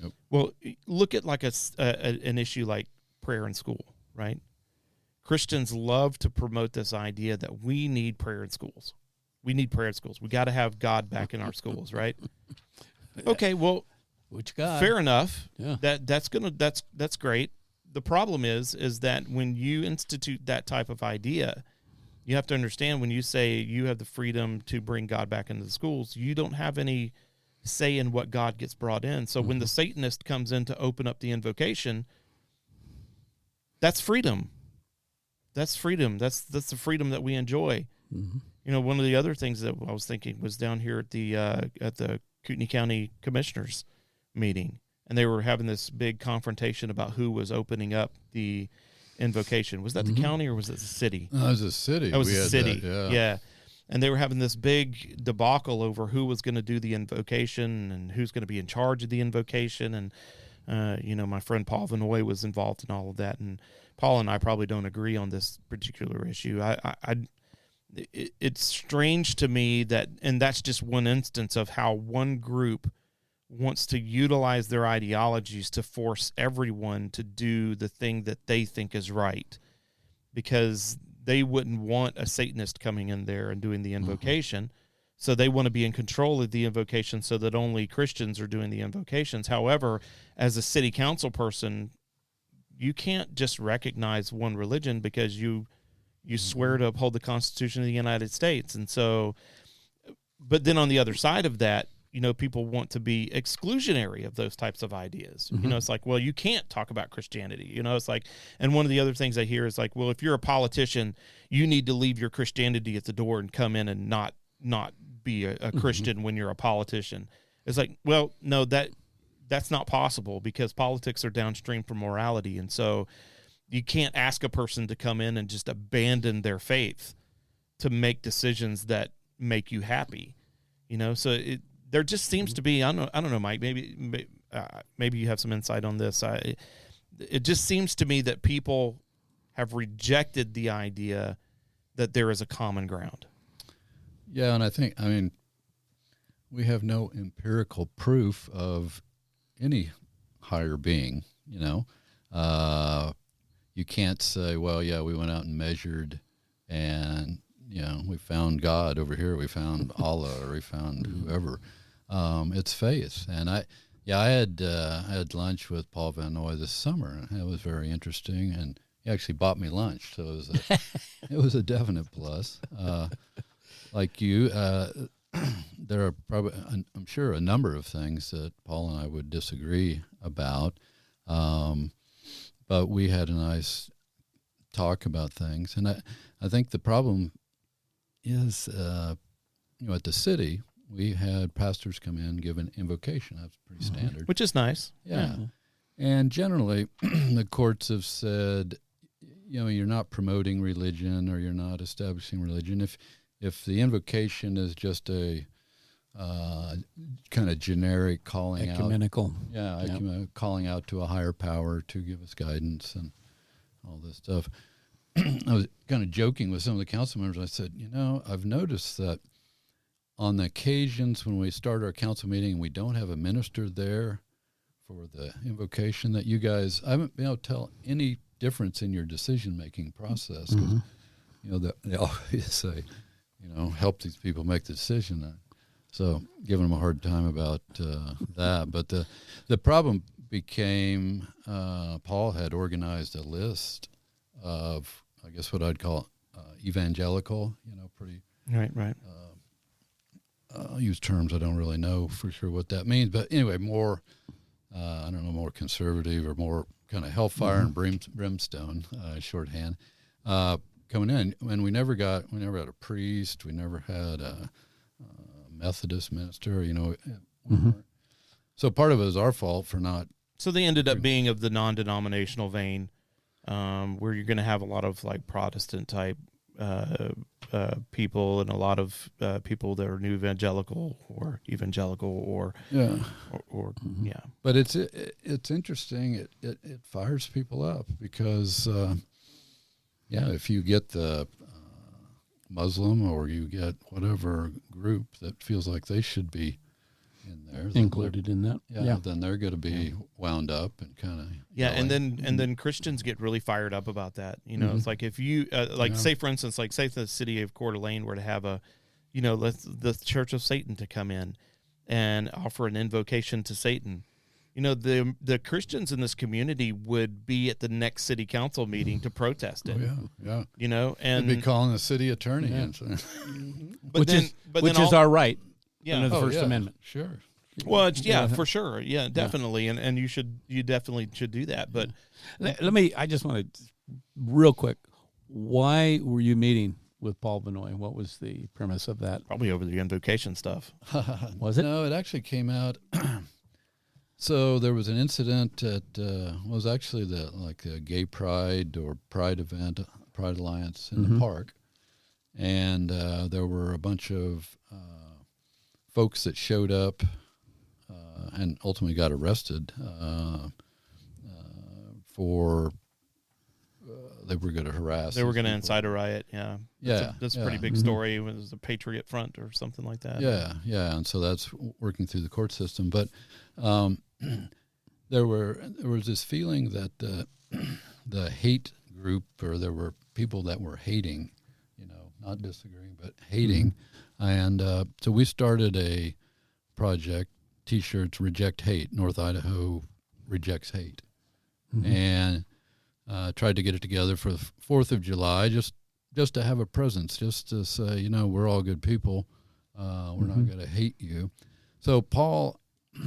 Yep. Well, look at like an issue like prayer in school, right? Christians love to promote this idea that we need prayer in schools. We need prayer in schools. We got to have God back in our schools, right? Okay, well, which God? Fair enough. Yeah. That's great. The problem is that when you institute that type of idea, you have to understand when you say you have the freedom to bring God back into the schools, you don't have any say in what God gets brought in. So when the Satanist comes in to open up the invocation, that's freedom. That's freedom. That's the freedom that we enjoy. Mm-hmm. You know, one of the other things that I was thinking was down here at the Kootenai County Commissioners meeting, and they were having this big confrontation about who was opening up the invocation. Was that the county or was it the city? No, it was a city. That was the city. That, yeah. And they were having this big debacle over who was going to do the invocation and who's going to be in charge of the invocation. And, you know, my friend Paul Vanoy was involved in all of that. And Paul and I probably don't agree on this particular issue. It's strange to me that, and that's just one instance of how one group wants to utilize their ideologies to force everyone to do the thing that they think is right, because they wouldn't want a Satanist coming in there and doing the invocation. So they want to be in control of the invocation so that only Christians are doing the invocations. However, as a city council person, you can't just recognize one religion because you swear to uphold the Constitution of the United States. And so, but then on the other side of that, you know, people want to be exclusionary of those types of ideas. You know, it's like, well, you can't talk about Christianity. You know, it's like, and one of the other things I hear is like, well, if you're a politician, you need to leave your Christianity at the door and come in and not be a Christian when you're a politician. It's like, well, no, that's not possible, because politics are downstream from morality. And so you can't ask a person to come in and just abandon their faith to make decisions that make you happy. You know, so there just seems to be, I don't know, Mike, maybe you have some insight on this. It just seems to me that people have rejected the idea that there is a common ground. Yeah, and I mean, we have no empirical proof of any higher being, you know. You can't say, well, yeah, we went out and measured and, you know, we found God over here, we found Allah, or we found whoever. It's faith. And I had lunch with Paul Vanoy this summer, and it was very interesting. And he actually bought me lunch, so it was a definite plus. Like you, there are probably, I'm sure, a number of things that Paul and I would disagree about, but we had a nice talk about things. And I think the problem is, you know, at the city, we had pastors come in, give an invocation. That's pretty standard. Which is nice. Yeah. And generally, the courts have said, you know, you're not promoting religion or you're not establishing religion. If the invocation is just a kind of generic calling ecumenical. out. Yeah, calling out to a higher power to give us guidance and all this stuff. I was kind of joking with some of the council members. I said, you know, I've noticed that on the occasions when we start our council meeting and we don't have a minister there for the invocation, that you guys, I haven't been able to tell any difference in your decision-making process, because, you know, they always say, you know, help these people make the decision. So giving them a hard time about that. But the problem became Paul had organized a list of, I guess what I'd call evangelical, you know, pretty... Right. I'll use terms I don't really know for sure what that means. But anyway, more, I don't know, more conservative or more kind of hellfire and brimstone, shorthand, coming in. And we never had a priest. We never had a Methodist minister, you know. So part of it is our fault for not. So they ended up being of the non-denominational vein, where you're going to have a lot of like Protestant type people and a lot of people that are new evangelical or yeah. But it's interesting. It fires people up because if you get the Muslim or you get whatever group that feels like they should be in there, included in that, then they're going to be wound up and kind of and then Christians get really fired up about that. You know, it's like if you say for instance, like say the City of Coeur were to have a, you know, the Church of Satan to come in and offer an invocation to Satan. You know, the Christians in this community would be at the next city council meeting to protest it. You know, and they'd be calling the city attorney. Which is our right. Under the First Amendment. Sure. Well, for sure. Yeah, definitely. And you definitely should do that. But I just want to, real quick, why were you meeting with Paul Benoit? What was the premise of that? probably over the invocation stuff. Was it? No, it actually came out. So there was an incident at was actually a gay pride or pride event, Pride Alliance in the park, and there were a bunch of folks that showed up and ultimately got arrested for they were going to harass. They were going to incite a riot. Yeah. That's a pretty big Mm-hmm. story. It was a Patriot Front or something like that. Yeah, and so that's working through the court system. But there was this feeling that the hate group, or there were people that were hating, not disagreeing, but hating. And so we started a project, T-shirts Reject Hate, North Idaho Rejects Hate. And tried to get it together for the 4th of July, just to have a presence, just to say, we're all good people. We're not going to hate you. So Paul,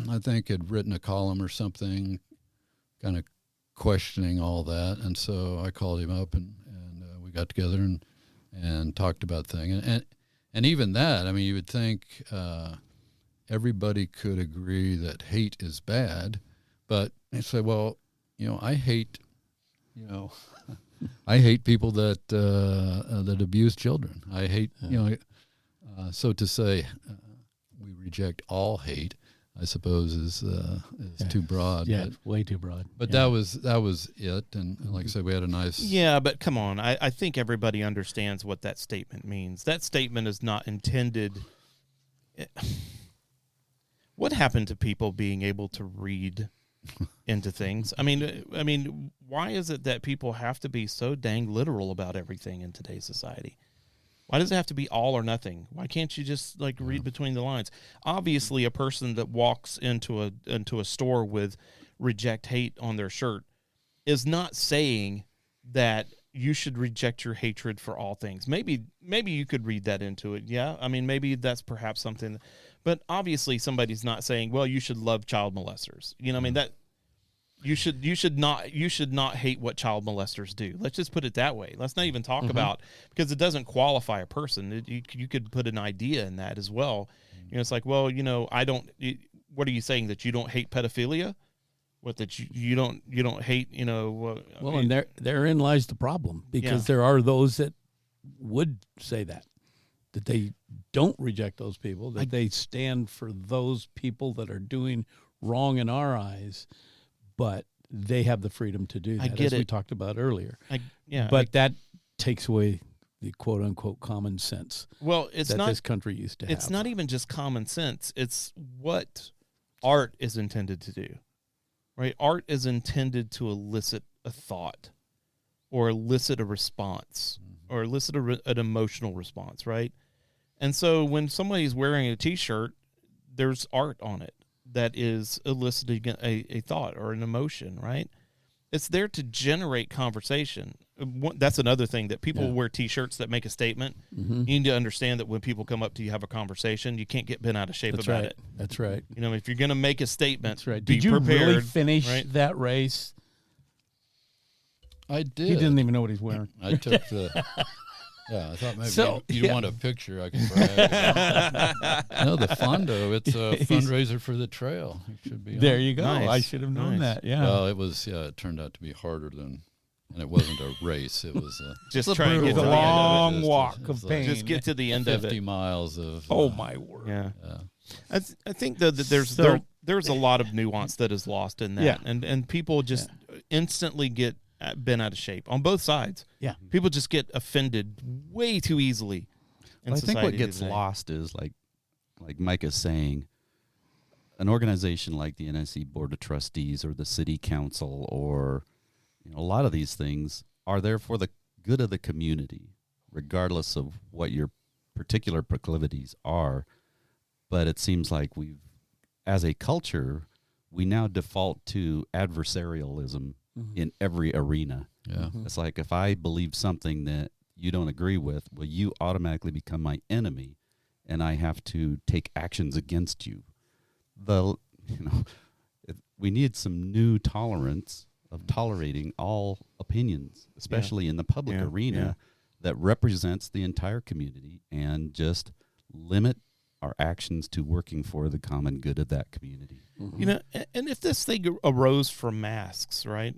I think, had written a column or something kind of questioning all that. And so I called him up and we got together and talked about things. And even that, I mean, you would think everybody could agree that hate is bad, but they say, well, I hate, I hate people that abuse children. I hate, so to say we reject all hate, I suppose is too broad. Yeah, but, way too broad. But that was it, and like I said, we had a nice. Yeah, but come on, I think everybody understands what that statement means. That statement is not intended. What happened to people being able to read into things? I mean, why is it that people have to be so dang literal about everything in today's society? Why does it have to be all or nothing? Why can't you just read between the lines? Obviously, a person that walks into a store with "reject hate" on their shirt is not saying that you should reject your hatred for all things. Maybe you could read that into it. Yeah, I mean, maybe that's perhaps something. But obviously, somebody's not saying, well, you should love child molesters. I mean, that you should not hate what child molesters do. Let's just put it that way. Let's not even talk about, because it doesn't qualify a person. You could put an idea in that as well. It's like, well, I don't. What are you saying, that you don't hate pedophilia? What, that you don't hate? Well, and therein lies the problem, because there are those that would say that they don't reject those people, that they stand for those people that are doing wrong in our eyes, but they have the freedom to do that, as we talked about earlier. But that takes away the quote-unquote common sense. Well, it's that not, this country used to have. It's not even just common sense. It's what art is intended to do, right? Art is intended to elicit a thought, or elicit a response, or elicit an emotional response, right? And so when somebody's wearing a T-shirt, there's art on it that is eliciting a thought or an emotion, right? It's there to generate conversation. That's another thing, that people wear T-shirts that make a statement. You need to understand that when people come up to you, have a conversation, you can't get bent out of shape about it. That's right. If you're going to make a statement, Did you really finish that race? I did. He didn't even know what he's wearing. I took the. Yeah, I thought maybe you want a picture I can brag about. No, the Fondo, it's a fundraiser for the trail. It should be there. You go. Nice. I should have known that. Yeah. Well, it turned out to be harder than, and it wasn't a race. It was just try to get to a the long end of it. walk of pain. Just get to the end of it. 50 miles of. Oh my word. Yeah. I think though that there's a lot of nuance that is lost in that, and people just instantly get bent out of shape on both sides. Yeah, people just get offended way too easily. I think what gets lost is like Mike is saying, an organization like the NSC Board of Trustees or the City Council, or a lot of these things are there for the good of the community, regardless of what your particular proclivities are. But it seems like as a culture, we now default to adversarialism in every arena. Yeah. It's like, if I believe something that you don't agree with, well, you automatically become my enemy, and I have to take actions against you. we need some new tolerance of tolerating all opinions, especially in the public arena that represents the entire community, and just limit our actions to working for the common good of that community. You know, and if this thing arose from masks, right?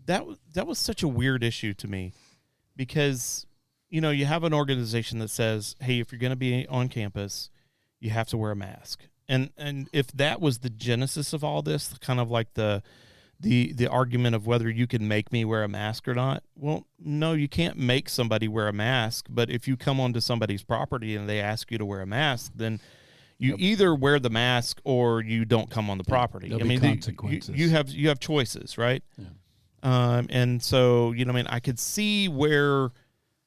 That was such a weird issue to me, because, you know, you have an organization that says, hey, if you're going to be on campus, you have to wear a mask. And if that was the genesis of all this, kind of like the argument of whether you can make me wear a mask or not. Well, no, you can't make somebody wear a mask. But if you come onto somebody's property and they ask you to wear a mask, then you either wear the mask or you don't come on the property. There'll be consequences. You have choices, right? Yeah. And so, you know, I mean, I could see where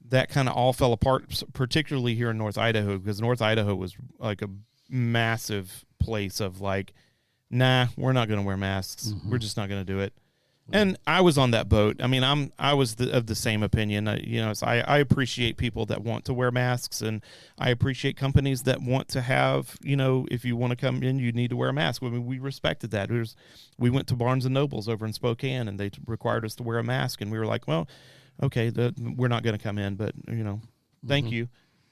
that kind of all fell apart, particularly here in North Idaho, because North Idaho was like a massive place of like, nah, we're not going to wear masks. Mm-hmm. We're just not going to do it. And I was on that boat. I mean, I was of the same opinion. So I appreciate people that want to wear masks, and I appreciate companies that want to have, you know, if you want to come in, you need to wear a mask. I mean, we respected that. We went to Barnes and Nobles over in Spokane, and they required us to wear a mask, and we were like, well, okay, we're not going to come in, but, you know, thank you.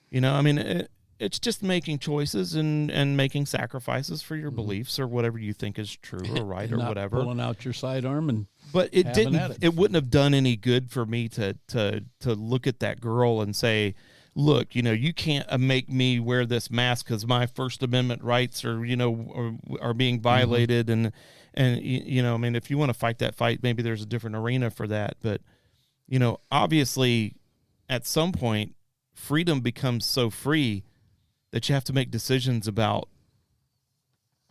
You know, I mean, it's just making choices and making sacrifices for your beliefs or whatever you think is true or right or not whatever. Pulling out your sidearm and. But it having didn't. at it. It wouldn't have done any good for me to look at that girl and say, "Look, you know, you can't make me wear this mask because my First Amendment rights are, you know, are being violated." And you know, I mean, if you want to fight that fight, maybe there's a different arena for that. But you know, obviously, at some point, freedom becomes so free that you have to make decisions about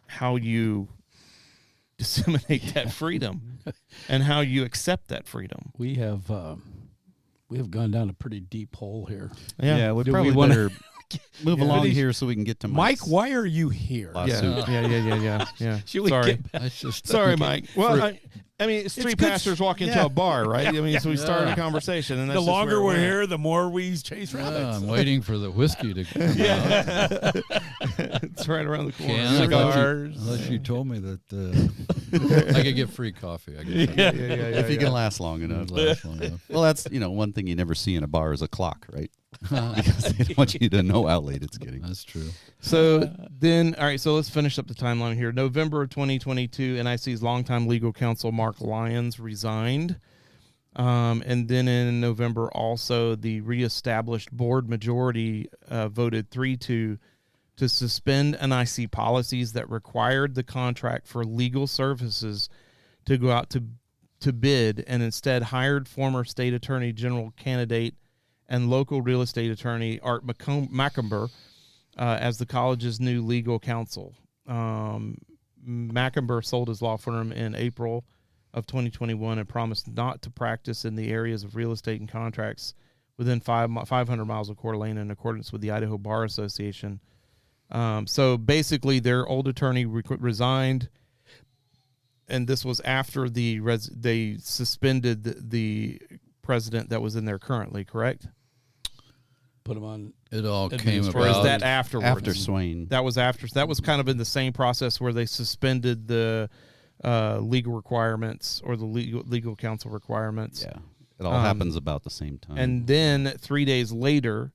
how you disseminate that freedom and how you accept that freedom. We have gone down a pretty deep hole here. Yeah, we Do probably we wanna better move along finish? here so we can get to Mike, Mike's why are you here? lawsuit. Yeah. Should we Sorry. get back? That's just Sorry, Mike. Well, I mean, it's three good. pastors walking into a bar, right? I mean, so we started a conversation, and that's The just longer where we're it here, the more we chase Yeah, rabbits. I'm waiting for the whiskey to come out. went. It's right around the corner. Can, Cigars. unless you told me that I could get free coffee. I guess If you can last long enough. last long enough. Well, that's, you know, one thing you never see in a bar is a clock, right? Because they don't want you to know how late it's getting. That's true. So then, all right, so let's finish up the timeline here. November of 2022, NIC's longtime legal counsel, Mark Lyons, resigned. And then in November, also, the reestablished board majority voted 3-2 to suspend NIC policies that required the contract for legal services to go out to bid, and instead hired former state attorney general candidate and local real estate attorney Art Macomber as the college's new legal counsel. Macomber sold his law firm in April of 2021 and promised not to practice in the areas of real estate and contracts within 500 miles of Coeur d'Alene in accordance with the Idaho Bar Association. So basically, their old attorney resigned, and this was after they suspended the president that was in there currently, correct? Put them on. It all came Or is about. that afterwards? After Swain. That was after. That was kind of in the same process where they suspended the legal requirements or the legal counsel requirements. Yeah. It all happens about the same time. And then 3 days later,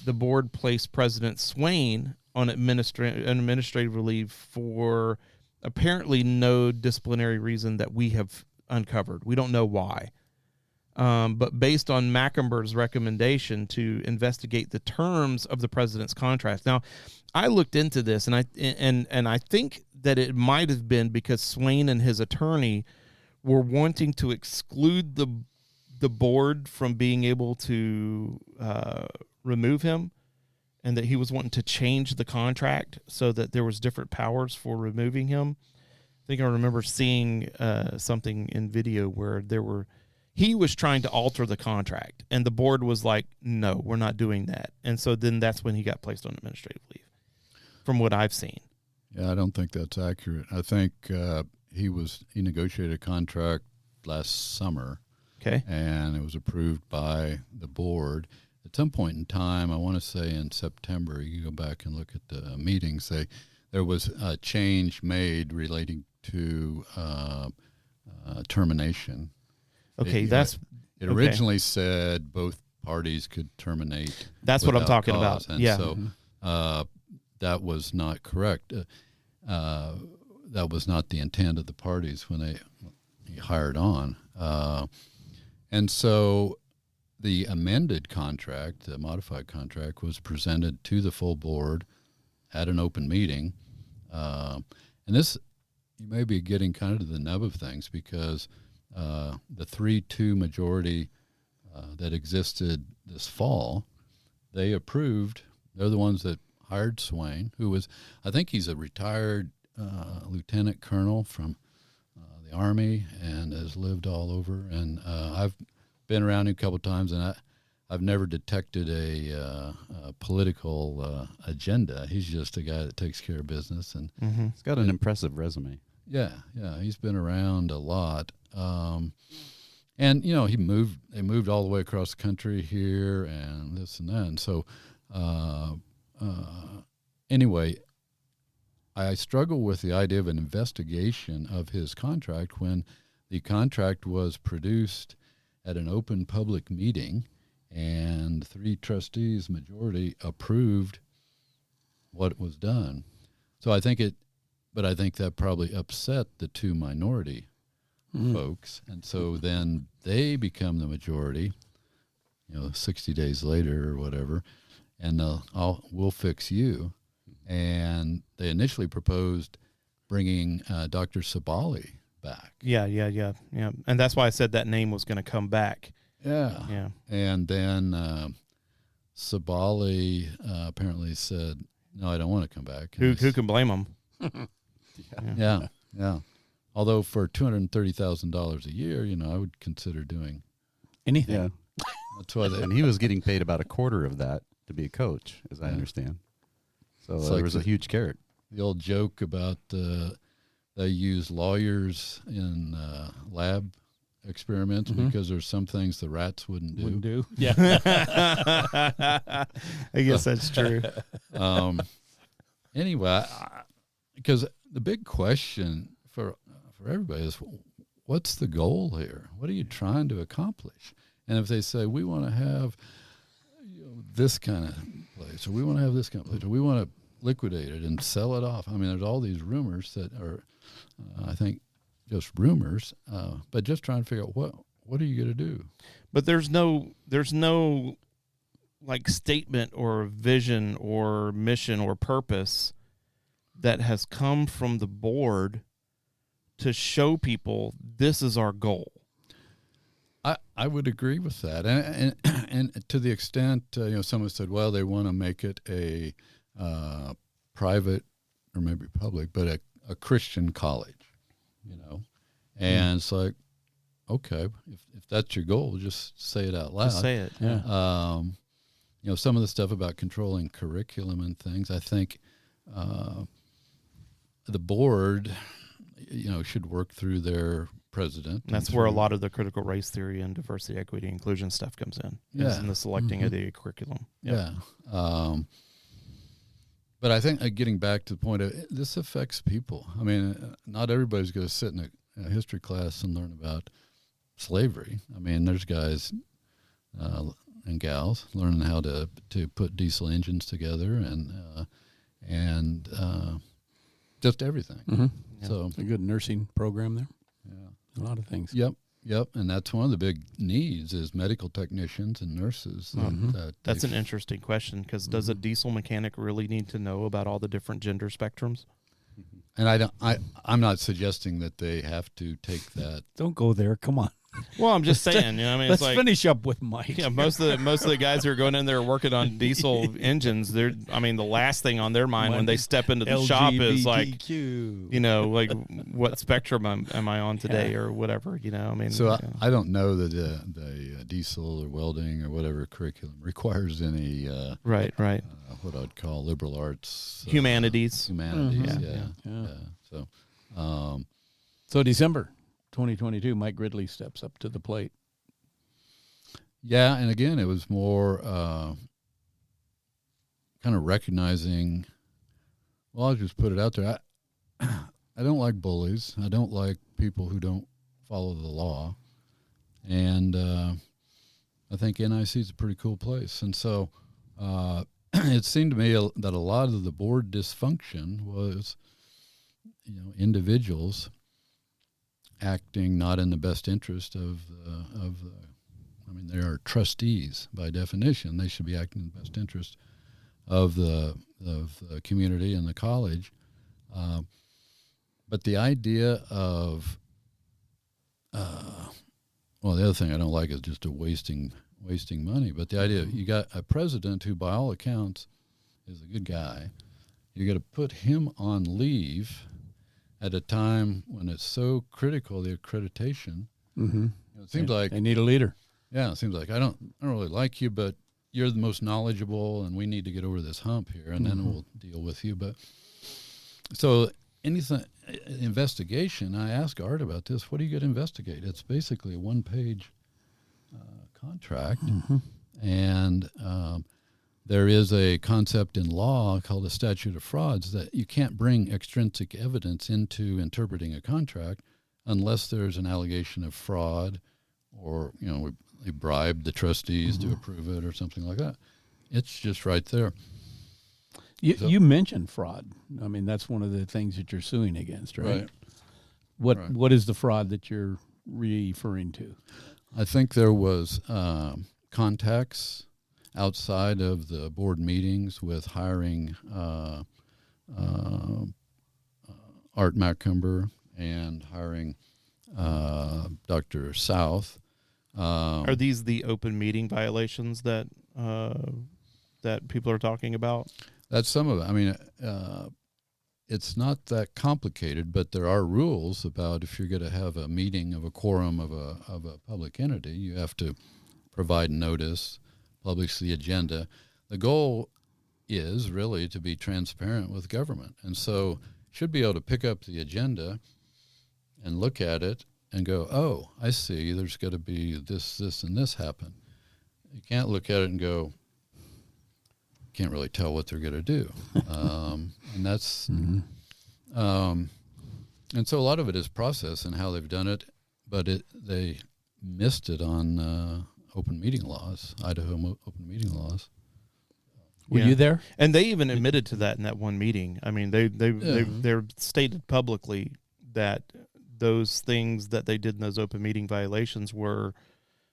the board placed President Swain on administrative leave for apparently no disciplinary reason that we have uncovered. We don't know why. But based on Macomber's recommendation to investigate the terms of the president's contract. Now, I looked into this, and I think that it might have been because Swain and his attorney were wanting to exclude the board from being able to remove him, and that he was wanting to change the contract so that there was different powers for removing him. I think I remember seeing something in video where he was trying to alter the contract, and the board was like, no, we're not doing that. And so then that's when he got placed on administrative leave, from what I've seen. Yeah, I don't think that's accurate. I think he negotiated a contract last summer. Okay. And it was approved by the board. At some point in time, I want to say in September, you can go back and look at the meetings, they there was a change made relating to termination. Okay, It originally said both parties could terminate. That's what I'm without talking cause. about. And Yeah. so that was not correct. That was not the intent of the parties when they hired on. And so the amended contract, the modified contract, was presented to the full board at an open meeting. And this, you may be getting kind of to the nub of things, because the 3-2 majority that existed this fall, they approved. They're the ones that hired Swain, who was, I think he's a retired lieutenant colonel from the Army and has lived all over. And I've been around him a couple of times, and I've never detected a political agenda. He's just a guy that takes care of business. And He's got an impressive resume. yeah, he's been around a lot. And, you know, they moved all the way across the country here and this and that. And so, anyway, I struggle with the idea of an investigation of his contract when the contract was produced at an open public meeting and 3 trustees majority approved what was done. So I think that probably upset the 2 minority folks. And so then they become the majority, 60 days later or whatever, and we'll fix you. And they initially proposed bringing Dr. Sabali back. Yeah. And that's why I said that name was going to come back. Yeah. And then Sabali apparently said, no, I don't want to come back. Who can blame him? Yeah. Although for $230,000 a year, I would consider doing anything. Yeah. That's why And he was getting paid about a quarter of that to be a coach, as I understand. So there was a huge carrot. The old joke about they use lawyers in lab experiments because there's some things the rats wouldn't do. Yeah. I guess that's true. Anyway, because the big question for everybody is, what's the goal here? What are you trying to accomplish? And if they say, we want to have this kind of place, or we want to have this kind of place, or we want to liquidate it and sell it off. I mean, there's all these rumors that are, I think, just rumors, but just trying to figure out what are you going to do? But there's no like statement or vision or mission or purpose that has come from the board to show people this is our goal. I would agree with that, and to the extent someone said, well, they want to make it a private or maybe public, but a Christian college, and it's like, okay, if that's your goal, just say it out loud. Just say it. Yeah. Some of the stuff about controlling curriculum and things, I think the board, should work through their president. And that's where a lot of the critical race theory and diversity, equity, inclusion stuff comes in. Yeah. In the selecting of the curriculum. Yep. Yeah. But I think getting back to the point of this affects people. I mean, not everybody's going to sit in a history class and learn about slavery. I mean, there's guys and gals learning how to put diesel engines together and just everything. Mm-hmm. Yeah. So a good nursing program there. Yeah, a lot of things. Yep, and that's one of the big needs is medical technicians and nurses. That's an interesting question, because does a diesel mechanic really need to know about all the different gender spectrums? And I'm not suggesting that they have to take that. Don't go there. Come on. Well, I'm just saying, Let's finish up with Mike. Yeah, most of the guys who are going in there working on diesel engines, the last thing on their mind when they step into the shop is like, like what spectrum am I on today or whatever, So I don't know that the diesel or welding or whatever curriculum requires any right. What I'd call liberal arts, humanities. So so December 2022, Mike Gridley steps up to the plate. Yeah, and again, it was more kind of recognizing Well, I'll just put it out there. I don't like bullies. I don't like people who don't follow the law. And I think NIC is a pretty cool place. And so it seemed to me that a lot of the board dysfunction was, individuals acting not in the best interest of they are trustees by definition. They should be acting in the best interest of the community and the college. But the idea of, the other thing I don't like is just wasting money. But the idea, you got a president who, by all accounts, is a good guy. You got to put him on leave at a time when it's so critical, the accreditation. Mm-hmm. It seems like they need a leader. Yeah, it seems like I don't really like you, but you're the most knowledgeable, and we need to get over this hump here, and then we'll deal with you. But so anything investigation, I asked Art about this. What do you get to investigate? It's basically a one-page contract, and there is a concept in law called a statute of frauds that you can't bring extrinsic evidence into interpreting a contract unless there's an allegation of fraud, or they bribed the trustees to approve it or something like that. It's just right there. You mentioned fraud. I mean, that's one of the things that you're suing against, right? What is the fraud that you're referring to? I think there was contacts outside of the board meetings with hiring Art Macumber and hiring Dr. South. Are these the open meeting violations that people are talking about? That's some of it. I mean, it's not that complicated, but there are rules about if you're going to have a meeting of a quorum of a public entity, you have to provide notice, publish the agenda. The goal is really to be transparent with government, and so should be able to pick up the agenda and look at it and go, oh, I see, there's got to be this, and this happen. You can't look at it and go, can't really tell what they're going to do. And that's, and so a lot of it is process and how they've done it, but they missed it on open meeting laws, Idaho open meeting laws. Were you there? And they even admitted to that in that one meeting. I mean, they're stated publicly that those things that they did in those open meeting violations were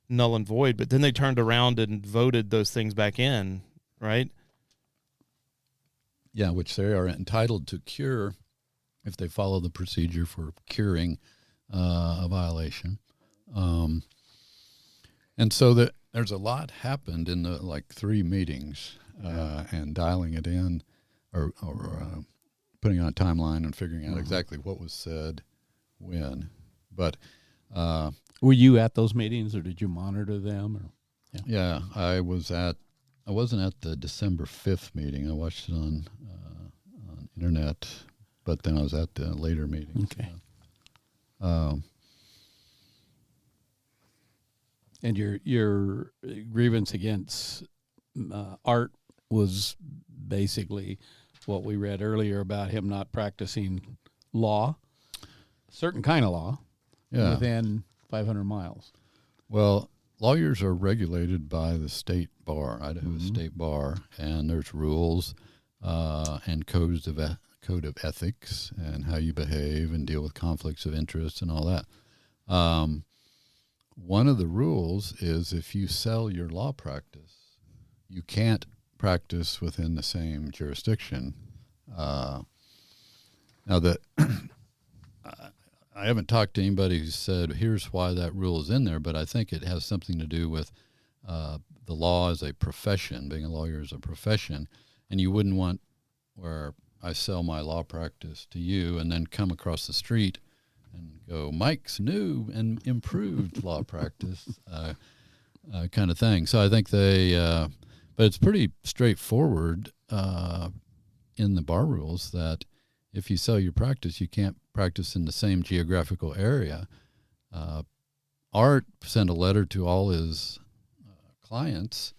null and void, but then they turned around and voted those things back in, right? Yeah, which they are entitled to cure if they follow the procedure for curing a violation. And so there's a lot happened in the 3 meetings, and dialing it in or putting on a timeline and figuring out exactly what was said when. But were you at those meetings, or did you monitor them? Or yeah, I wasn't at the December 5th meeting. I watched it on internet, but then I was at the later meeting. Okay. And your grievance against Art was basically what we read earlier about him not practicing law, a certain kind of law, within 500 miles. Well, lawyers are regulated by the state bar, Idaho State Bar, and there's rules and code of ethics and how you behave and deal with conflicts of interest and all that. One of the rules is if you sell your law practice, you can't practice within the same jurisdiction. Now that I haven't talked to anybody who said, here's why that rule is in there, but I think it has something to do with the law as a profession, being a lawyer is a profession, and you wouldn't want where I sell my law practice to you and then come across the street and go, Mike's new and improved law practice kind of thing. So I think but it's pretty straightforward in the bar rules that if you sell your practice, you can't practice in the same geographical area. Art sent a letter to all his clients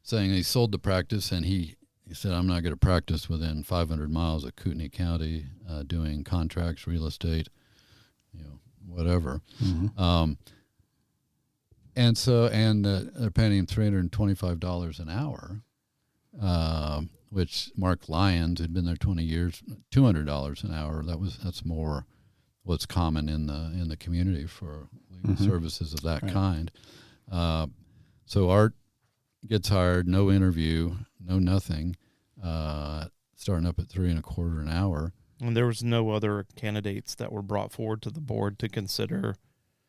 saying he sold the practice and he he said, I'm not going to practice within 500 miles of Kootenai County doing contracts, real estate, whatever. Mm-hmm. And they're paying him $325 an hour, which Mark Lyons had been there 20 years, $200 an hour. That's more what's common in the community for legal services of that kind. So Art gets hired, no interview, no nothing, starting up at $3.25 an hour. And there was no other candidates that were brought forward to the board to consider.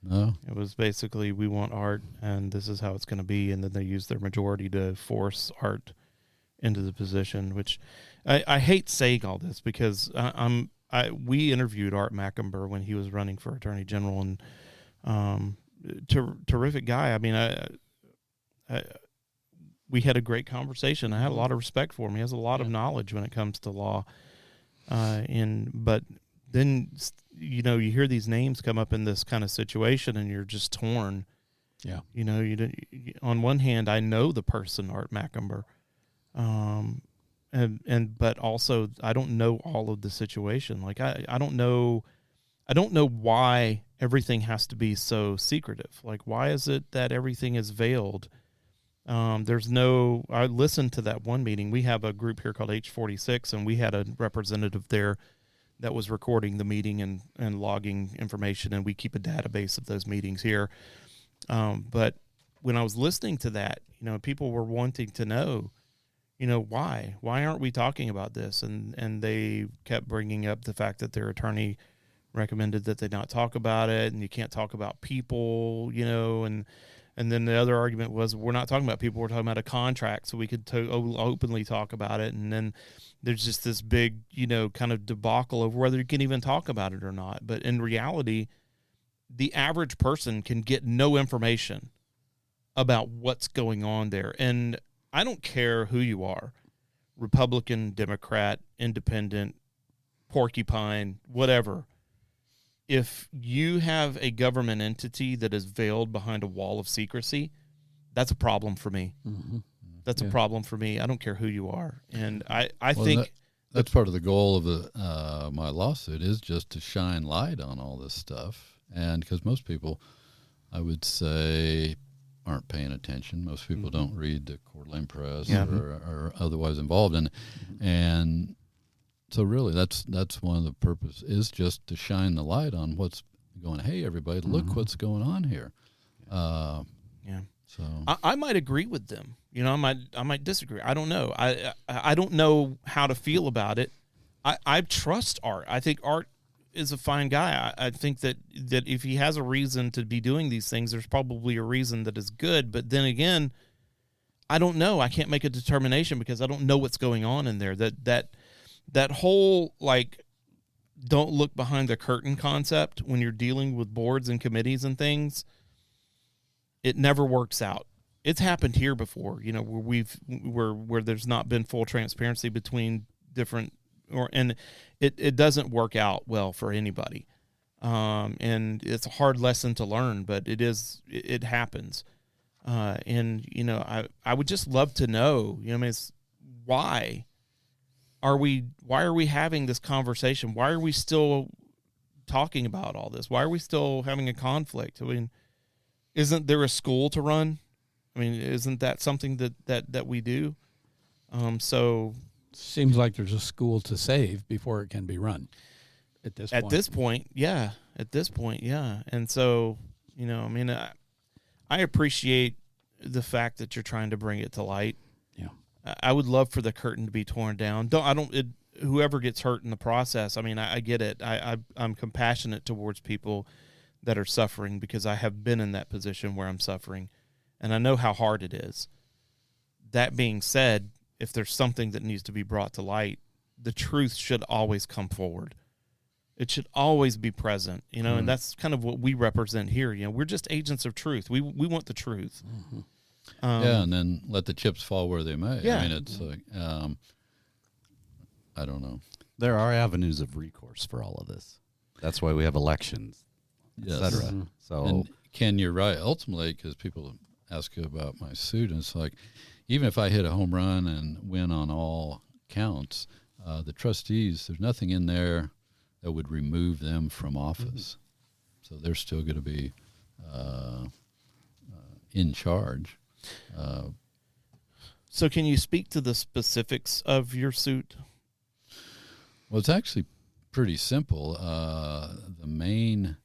No. It was basically, we want Art, and this is how it's going to be. And then they used their majority to force Art into the position, which I hate saying all this because we interviewed Art Macumber when he was running for Attorney General, and terrific guy. I mean, we had a great conversation. I had a lot of respect for him. He has a lot of knowledge when it comes to law. But then, you hear these names come up in this kind of situation and you're just torn. Yeah. On one hand, I know the person, Art Macumber. But also I don't know all of the situation. Like I don't know why everything has to be so secretive. Like, why is it that everything is veiled? I listened to that one meeting. We have a group here called H46, and we had a representative there that was recording the meeting and logging information, and we keep a database of those meetings here. But when I was listening to that, people were wanting to know, why aren't we talking about this? And they kept bringing up the fact that their attorney recommended that they not talk about it, and you can't talk about people, and then the other argument was, we're not talking about people, we're talking about a contract, so we could openly talk about it. And then there's just this big, kind of debacle over whether you can even talk about it or not. But in reality, the average person can get no information about what's going on there. And I don't care who you are, Republican, Democrat, Independent, Porcupine, whatever. If you have a government entity that is veiled behind a wall of secrecy, that's a problem for me. Mm-hmm. That's a problem for me. I don't care who you are. And I think that's part of the goal of my lawsuit is just to shine light on all this stuff. And because most people, I would say, aren't paying attention. Most people don't read the Coeur d'Alene Press or are otherwise involved in it. And so really that's one of the purpose is just to shine the light on what's going, hey, everybody, look what's going on here. So I might agree with them. I might disagree. I don't know. I don't know how to feel about it. I trust Art. I think Art is a fine guy. I think that if he has a reason to be doing these things, there's probably a reason that is good. But then again, I don't know. I can't make a determination because I don't know what's going on in there. That whole, like, don't look behind the curtain concept when you're dealing with boards and committees and things, it never works out. It's happened here before, where there's not been full transparency between different, and it doesn't work out well for anybody. And it's a hard lesson to learn, but it happens. I would just love to know, it's why are we having this conversation? Why are we still talking about all this? Why are we still having a conflict? I mean, isn't there a school to run? I mean, isn't that something that we do? So seems like there's a school to save before it can be run. At this point, yeah. And so, I mean, I appreciate the fact that you're trying to bring it to light. Yeah. I would love for the curtain to be torn down. Whoever gets hurt in the process, I mean, I get it. I'm compassionate towards people that are suffering because I have been in that position where I'm suffering, and I know how hard it is. That being said, if there's something that needs to be brought to light, the truth should always come forward. It should always be present, and that's kind of what we represent here. We're just agents of truth. We want the truth. Mm-hmm. And then let the chips fall where they may. Yeah. I mean, it's like, I don't know. There are avenues of recourse for all of this. That's why we have elections, et cetera. Mm-hmm. So, and Ken, you're right. Ultimately, because people ask you about my suit, and it's like, even if I hit a home run and win on all counts, the trustees, there's nothing in there that would remove them from office. So they're still going to be in charge. So can you speak to the specifics of your suit? Well, it's actually pretty simple. The main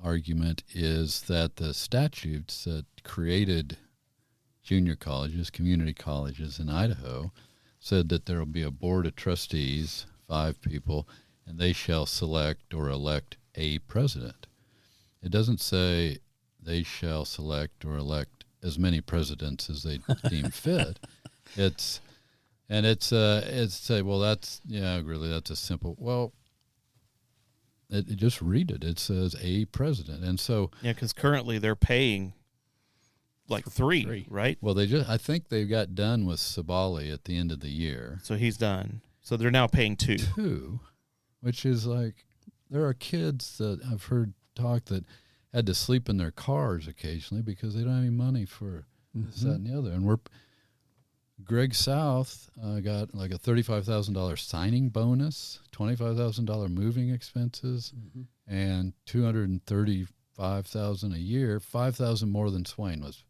argument is that the statutes that created junior colleges, community colleges in Idaho, said that there will be a board of trustees, 5 people, and they shall select or elect a president. It doesn't say they shall select or elect as many presidents as they deem fit. Well, that's, really, that's a simple, well, it just read it. It says a president. And so. Yeah, because currently they're paying like 3, right? Well, I think they got done with Sabali at the end of the year. So he's done. So they're now paying 2. 2, which is like, there are kids that I've heard talk that had to sleep in their cars occasionally because they don't have any money for this, that, and the other. And Greg South got like a $35,000 signing bonus, $25,000 moving expenses, and $235,000 a year, $5,000 more than Swain was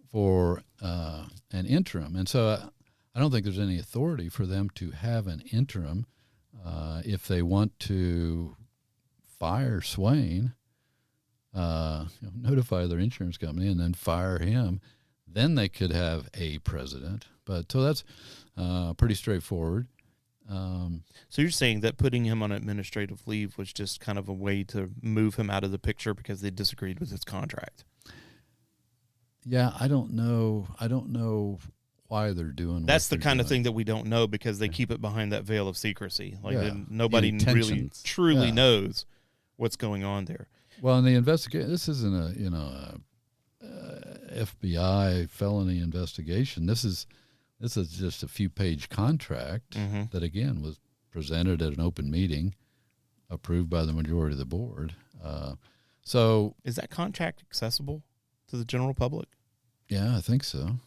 for an interim. And so I don't think there's any authority for them to have an interim. If they want to fire Swain, notify their insurance company and then fire him, then they could have a president. But so that's pretty straightforward. So you're saying that putting him on administrative leave was just kind of a way to move him out of the picture because they disagreed with his contract? Yeah, I don't know why they're doing. That's the kind of thing that we don't know because they keep it behind that veil of secrecy. Like nobody really truly knows what's going on there. Well, in the investigation, this isn't a FBI felony investigation. This is just a few-page contract that again was presented at an open meeting, approved by the majority of the board. So is that contract accessible to the general public? Yeah, I think so.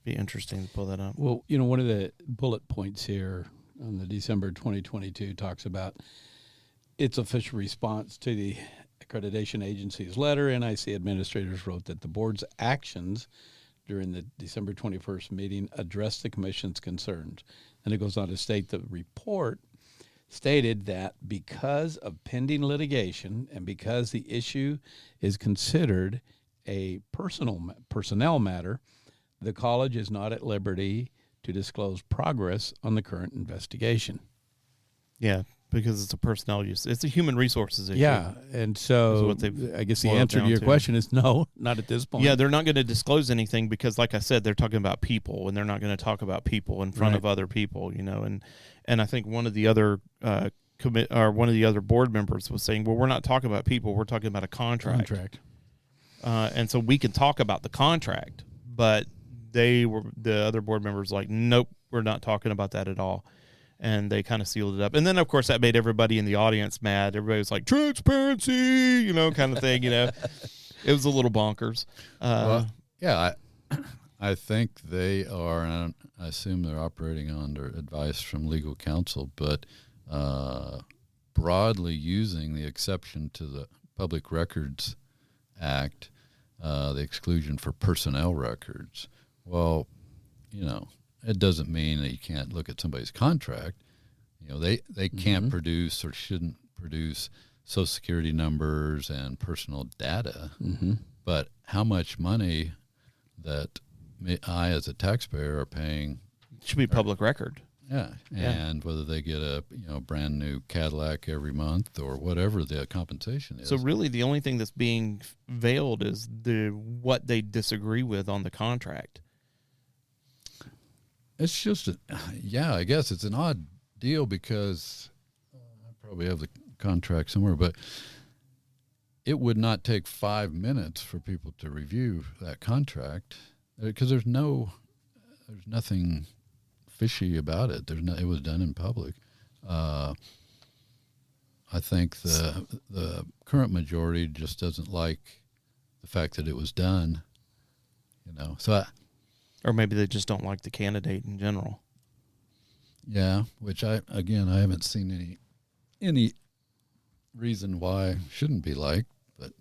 Be interesting to pull that up. Well, one of the bullet points here on the December 2022 talks about its official response to the accreditation agency's letter. NIC administrators wrote that the board's actions during the December 21st meeting addressed the commission's concerns. And it goes on to state the report stated that because of pending litigation and because the issue is considered a personnel matter, the college is not at liberty to disclose progress on the current investigation. Yeah, because it's a personnel use. It's a human resources issue. Yeah, and so I guess the answer to your question is no, not at this point. Yeah, they're not going to disclose anything because, like I said, they're talking about people, and they're not going to talk about people in front of other people, And I think one of the other one of the other board members was saying, "Well, we're not talking about people; we're talking about a contract." And so we can talk about the contract, but the other board members were like, "Nope, we're not talking about that at all." And they kind of sealed it up. And then, of course, that made everybody in the audience mad. Everybody was like, transparency, kind of thing, It was a little bonkers. I think they are, and I assume they're operating under advice from legal counsel, but broadly using the exception to the Public Records Act, the exclusion for personnel records. Well, it doesn't mean that you can't look at somebody's contract. They can't produce or shouldn't produce Social Security numbers and personal data. But how much money that I, as a taxpayer, are paying should be public record. Yeah, and whether they get a brand new Cadillac every month or whatever the compensation is. So really, the only thing that's being veiled is what they disagree with on the contract. It's just, I guess it's an odd deal because I probably have the contract somewhere, but it would not take 5 minutes for people to review that contract because there's nothing fishy about it. It was done in public. I think the current majority just doesn't like the fact that it was done, So or maybe they just don't like the candidate in general. yeah, which I haven't seen any reason why shouldn't be liked, but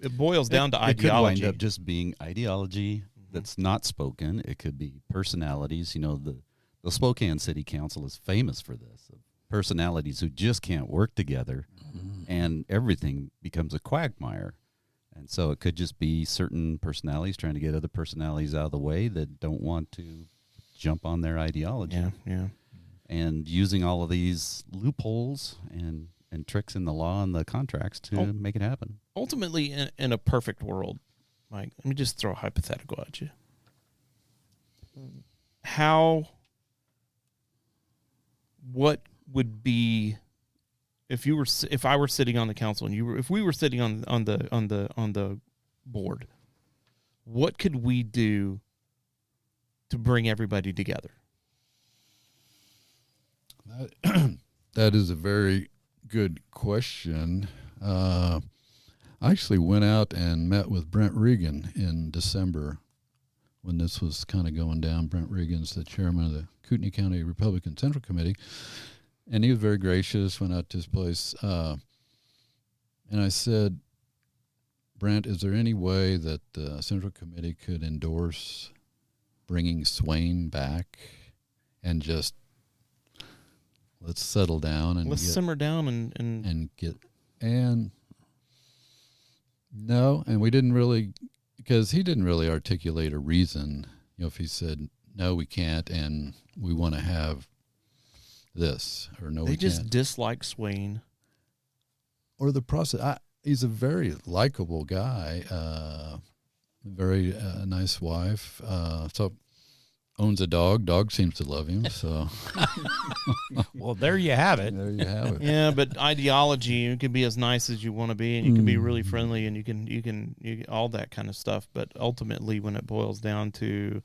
It boils down to It could ideology. wind up just being ideology that's not spoken. It could be personalities. The Spokane City Council is famous for this. Personalities who just can't work together, and everything becomes a quagmire. And so it could just be certain personalities trying to get other personalities out of the way that don't want to jump on their ideology. Yeah. And using all of these loopholes and tricks in the law and the contracts to make it happen. Ultimately, in a perfect world, Mike, let me just throw a hypothetical at you. What would be if I were sitting on the council and if we were sitting on the board, what could we do to bring everybody together? That is a very good question. I actually went out and met with Brent Regan in December when this was kind of going down. Brent Regan's the chairman of the Kootenai County Republican Central Committee, and he was very gracious, went out to his place. And I said, Brent, is there any way that the Central Committee could endorse bringing Swain back and just let's settle down and simmer down and no, and we didn't really, because he didn't really articulate a reason. If he said no, we can't, and we want to have this, or no, they we just can't. dislike Swain, or the process. He's a very likable guy, very nice wife. So owns a dog. Dog seems to love him. So, well, there you have it. There you have it. Yeah, but ideology, you can be as nice as you want to be, and you can be really friendly, and you can all that kind of stuff. But ultimately, when it boils down to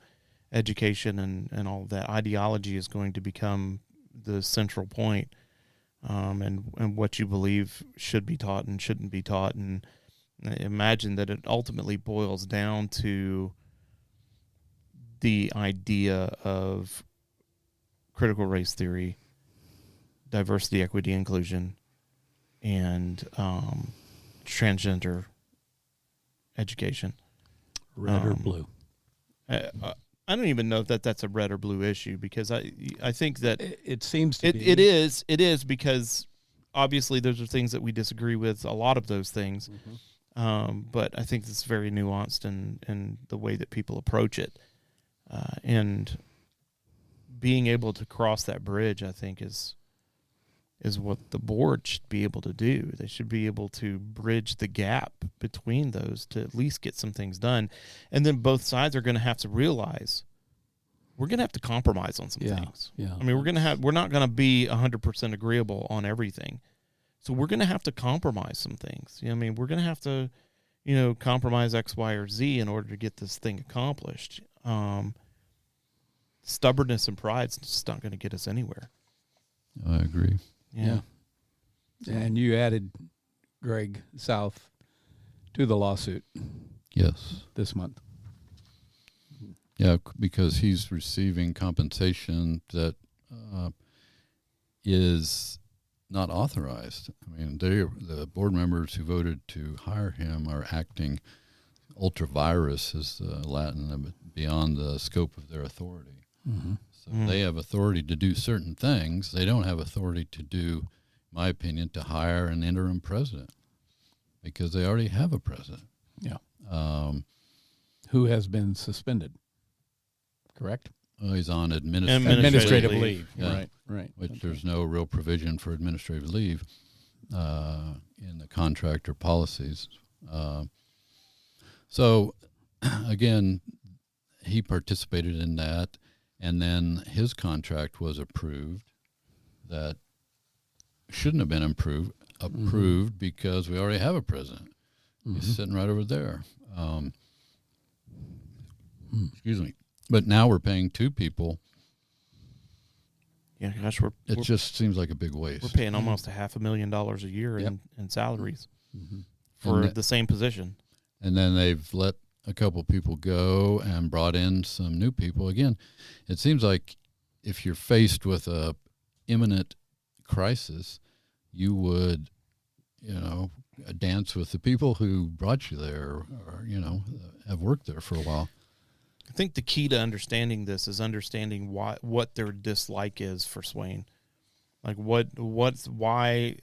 education and all of that, ideology is going to become the central point, and what you believe should be taught and shouldn't be taught. And imagine that it ultimately boils down to the idea of critical race theory, diversity, equity, inclusion, and transgender education. Red or blue? I don't even know if that's a red or blue issue, because I think that it seems to be. It is because obviously those are things that we disagree with, a lot of those things. But I think it's very nuanced in the way that people approach it. And being able to cross that bridge, I think, is what the board should be able to do. They should be able to bridge the gap between those to at least get some things done. And then both sides are going to have to realize we're going to have to compromise on some things. Yeah. I mean, we're not going to be 100% agreeable on everything. So we're going to have to compromise some things. I mean, we're going to have to, compromise X, Y, or Z in order to get this thing accomplished. Stubbornness and pride is just not going to get us anywhere. I agree. Yeah. And you added Greg South to the lawsuit. Yes. This month. Yeah, because he's receiving compensation that is not authorized. I mean, the board members who voted to hire him are acting ultra virus, is Latin, beyond the scope of their authority. So they have authority to do certain things. They don't have authority to do, in my opinion, to hire an interim president, because they already have a president. Yeah. Who has been suspended, correct? He's on Administrative leave. Yeah. Right. Which there's no real provision for administrative leave in the contract or policies. So, again, he participated in that, and then his contract was approved that shouldn't have been approved because we already have a president. He's sitting right over there. Excuse me. But now we're paying two people. Yeah, gosh, It just seems like a big waste. we're paying almost $500,000 a year Yep. in salaries And for that- the same position. and then they've let a couple people go and brought in some new people. Again, it seems like if you're faced with a imminent crisis, you would, dance with the people who brought you there, or have worked there for a while. I think the key to understanding this is understanding what their dislike is for Swain. Like why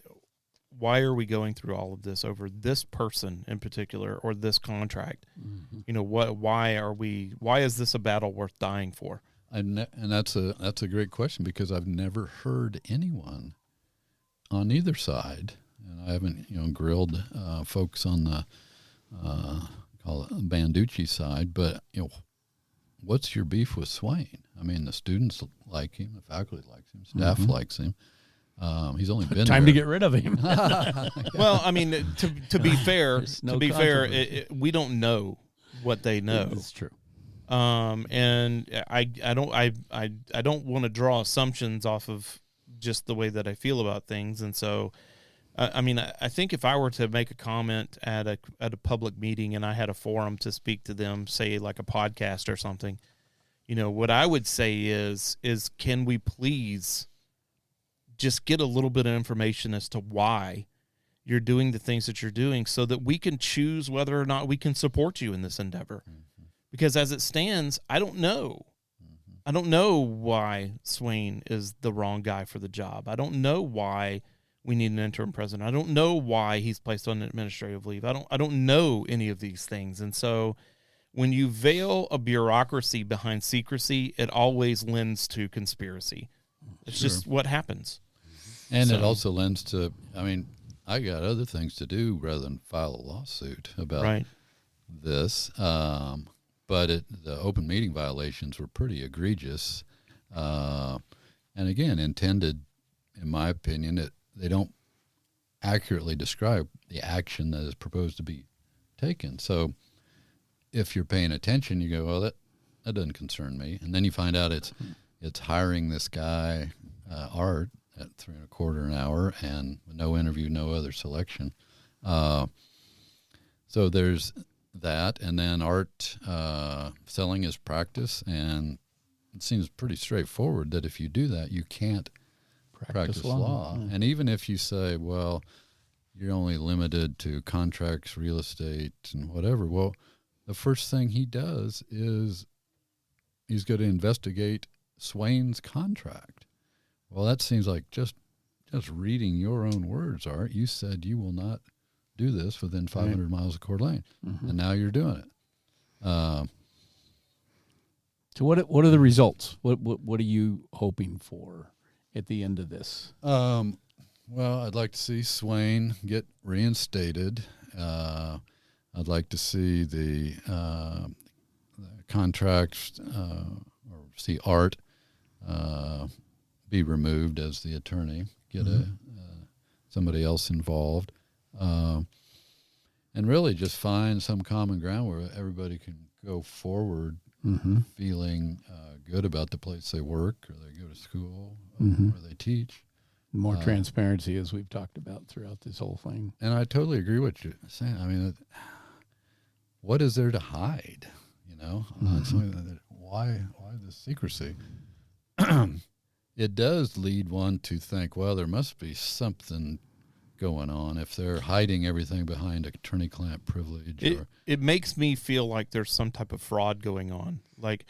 are we going through all of this over this person in particular or this contract? Mm-hmm. Why is this a battle worth dying for? And that's a great question, because I've never heard anyone on either side, and I haven't grilled folks on the call it Banducci side, but what's your beef with Swain? I mean, the students like him, the faculty likes him, staff likes him. He's only been time there. to get rid of him. Well, I mean, to be fair, we don't know what they know. That's true. And I don't want to draw assumptions off of just the way that I feel about things, and so. I think if I were to make a comment at a public meeting and I had a forum to speak to them, say like a podcast or something, what I would say is can we please just get a little bit of information as to why you're doing the things that you're doing so that we can choose whether or not we can support you in this endeavor. Mm-hmm. Because as it stands, I don't know. Mm-hmm. I don't know why Swain is the wrong guy for the job. I don't know why we need an interim president. I don't know why he's placed on administrative leave. I don't know any of these things. And so when you veil a bureaucracy behind secrecy, it always lends to conspiracy. It's just what happens. And it also lends to, I got other things to do rather than file a lawsuit about this. But the open meeting violations were pretty egregious. And again, intended, in my opinion, they don't accurately describe the action that is proposed to be taken. So if you're paying attention, you go, well, that doesn't concern me. And then you find out it's hiring this guy, Art, at $3.25 an hour, and no interview, no other selection. So there's that. And then Art selling his practice, and it seems pretty straightforward that if you do that, you can't practice law. Mm. And even if you say, well, you're only limited to contracts, real estate, and whatever, well, the first thing he does is he's going to investigate Swain's contract. Well, that seems like just reading your own words, Art. You said you will not do this within 500 miles of Coeur d'Alene, and now you're doing it. So what are the results? What are you hoping for at the end of this? Well, I'd like to see Swain get reinstated. I'd like to see the contracts or see Art be removed as the attorney, get somebody else involved, and really just find some common ground where everybody can go forward feeling good about the place they work or they go to school or they teach. More transparency, as we've talked about throughout this whole thing. And I totally agree with what you're saying. I mean, what is there to hide? Why the secrecy? It does lead one to think, well, there must be something going on if they're hiding everything behind attorney-client privilege. It makes me feel like there's some type of fraud going on. Like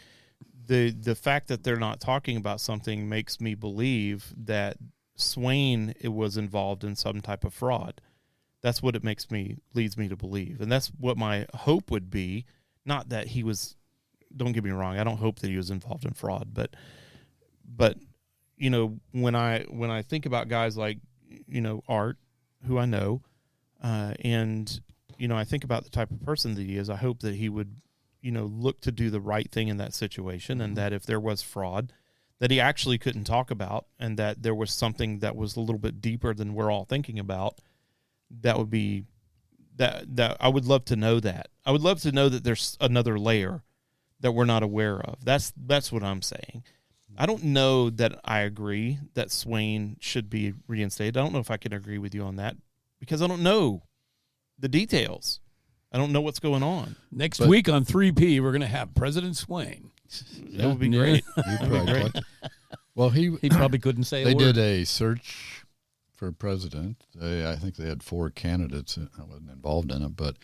the fact that they're not talking about something makes me believe that Swain was involved in some type of fraud. That's what it leads me to believe. And that's what my hope would be. Not that he was, don't get me wrong, I don't hope that he was involved in fraud, but when I think about guys like, Art, who I know, and, I think about the type of person that he is, I hope that he would, look to do the right thing in that situation, and that if there was fraud that he actually couldn't talk about, and that there was something that was a little bit deeper than we're all thinking about, that would be that I would love to know that. I would love to know that there's another layer that we're not aware of. That's what I'm saying. I don't know that I agree that Swain should be reinstated. I don't know if I can agree with you on that because I don't know the details. I don't know what's going on. Next week on 3P, we're going to have President Swain. That would be great. That'd be great. Well, he probably couldn't say a They word. did a search for president. I think they had 4 candidates. I wasn't involved in it, but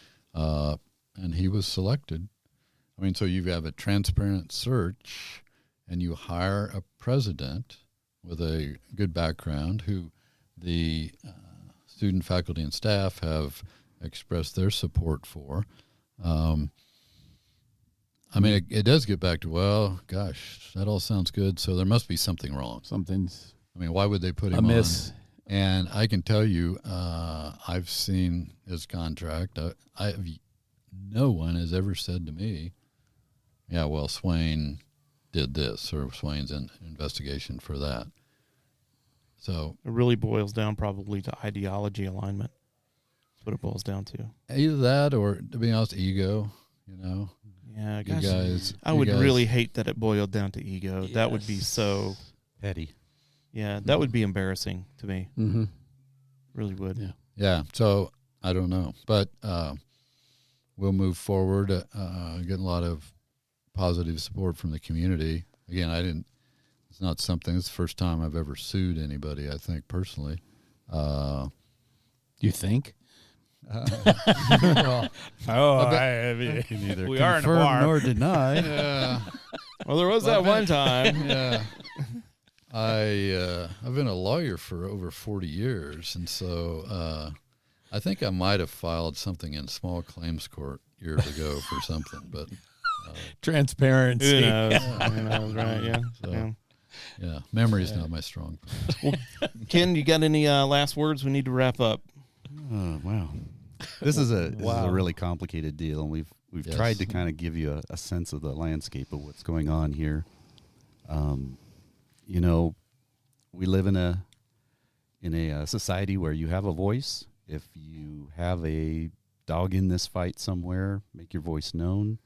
and he was selected. I mean, so you have a transparent search, and you hire a president with a good background who the student, faculty, and staff have expressed their support for. I mean, it does get back to, well, gosh, that all sounds good, so there must be something wrong. Something's I mean, why would they put him amiss. on? And I can tell you, I've seen his contract. No one has ever said to me, yeah, well, Swain did this, or Swain's in investigation for that. So It really boils down probably to ideology alignment. That's what it boils down to. either that or, to be honest, ego, you know. Yeah, You gosh, guys, I would really hate that it boiled down to ego. That would be so, Petty. yeah, that would be embarrassing to me. Mm-hmm. Really would. Yeah. Yeah, so I don't know. But we'll move forward. Getting a lot of positive support from the community. Again, it's not something, it's the first time I've ever sued anybody, I think, personally. You think? Well, I can neither we are in a confirm bar. nor deny. Well, there was that one time. Yeah. I've been a lawyer for over 40 years, and so I think I might have filed something in small claims court years ago for something, but transparency. Who knows? Who knows, right? Yeah. So, Yeah. yeah, memory's not my strong point. Ken, you got any last words? We need to wrap up. Oh, wow. This is a Wow. really complicated deal, and we've Yes. tried to kind of give you a sense of the landscape of what's going on here. You know, we live in a society where you have a voice. If you have a dog in this fight somewhere, make your voice known.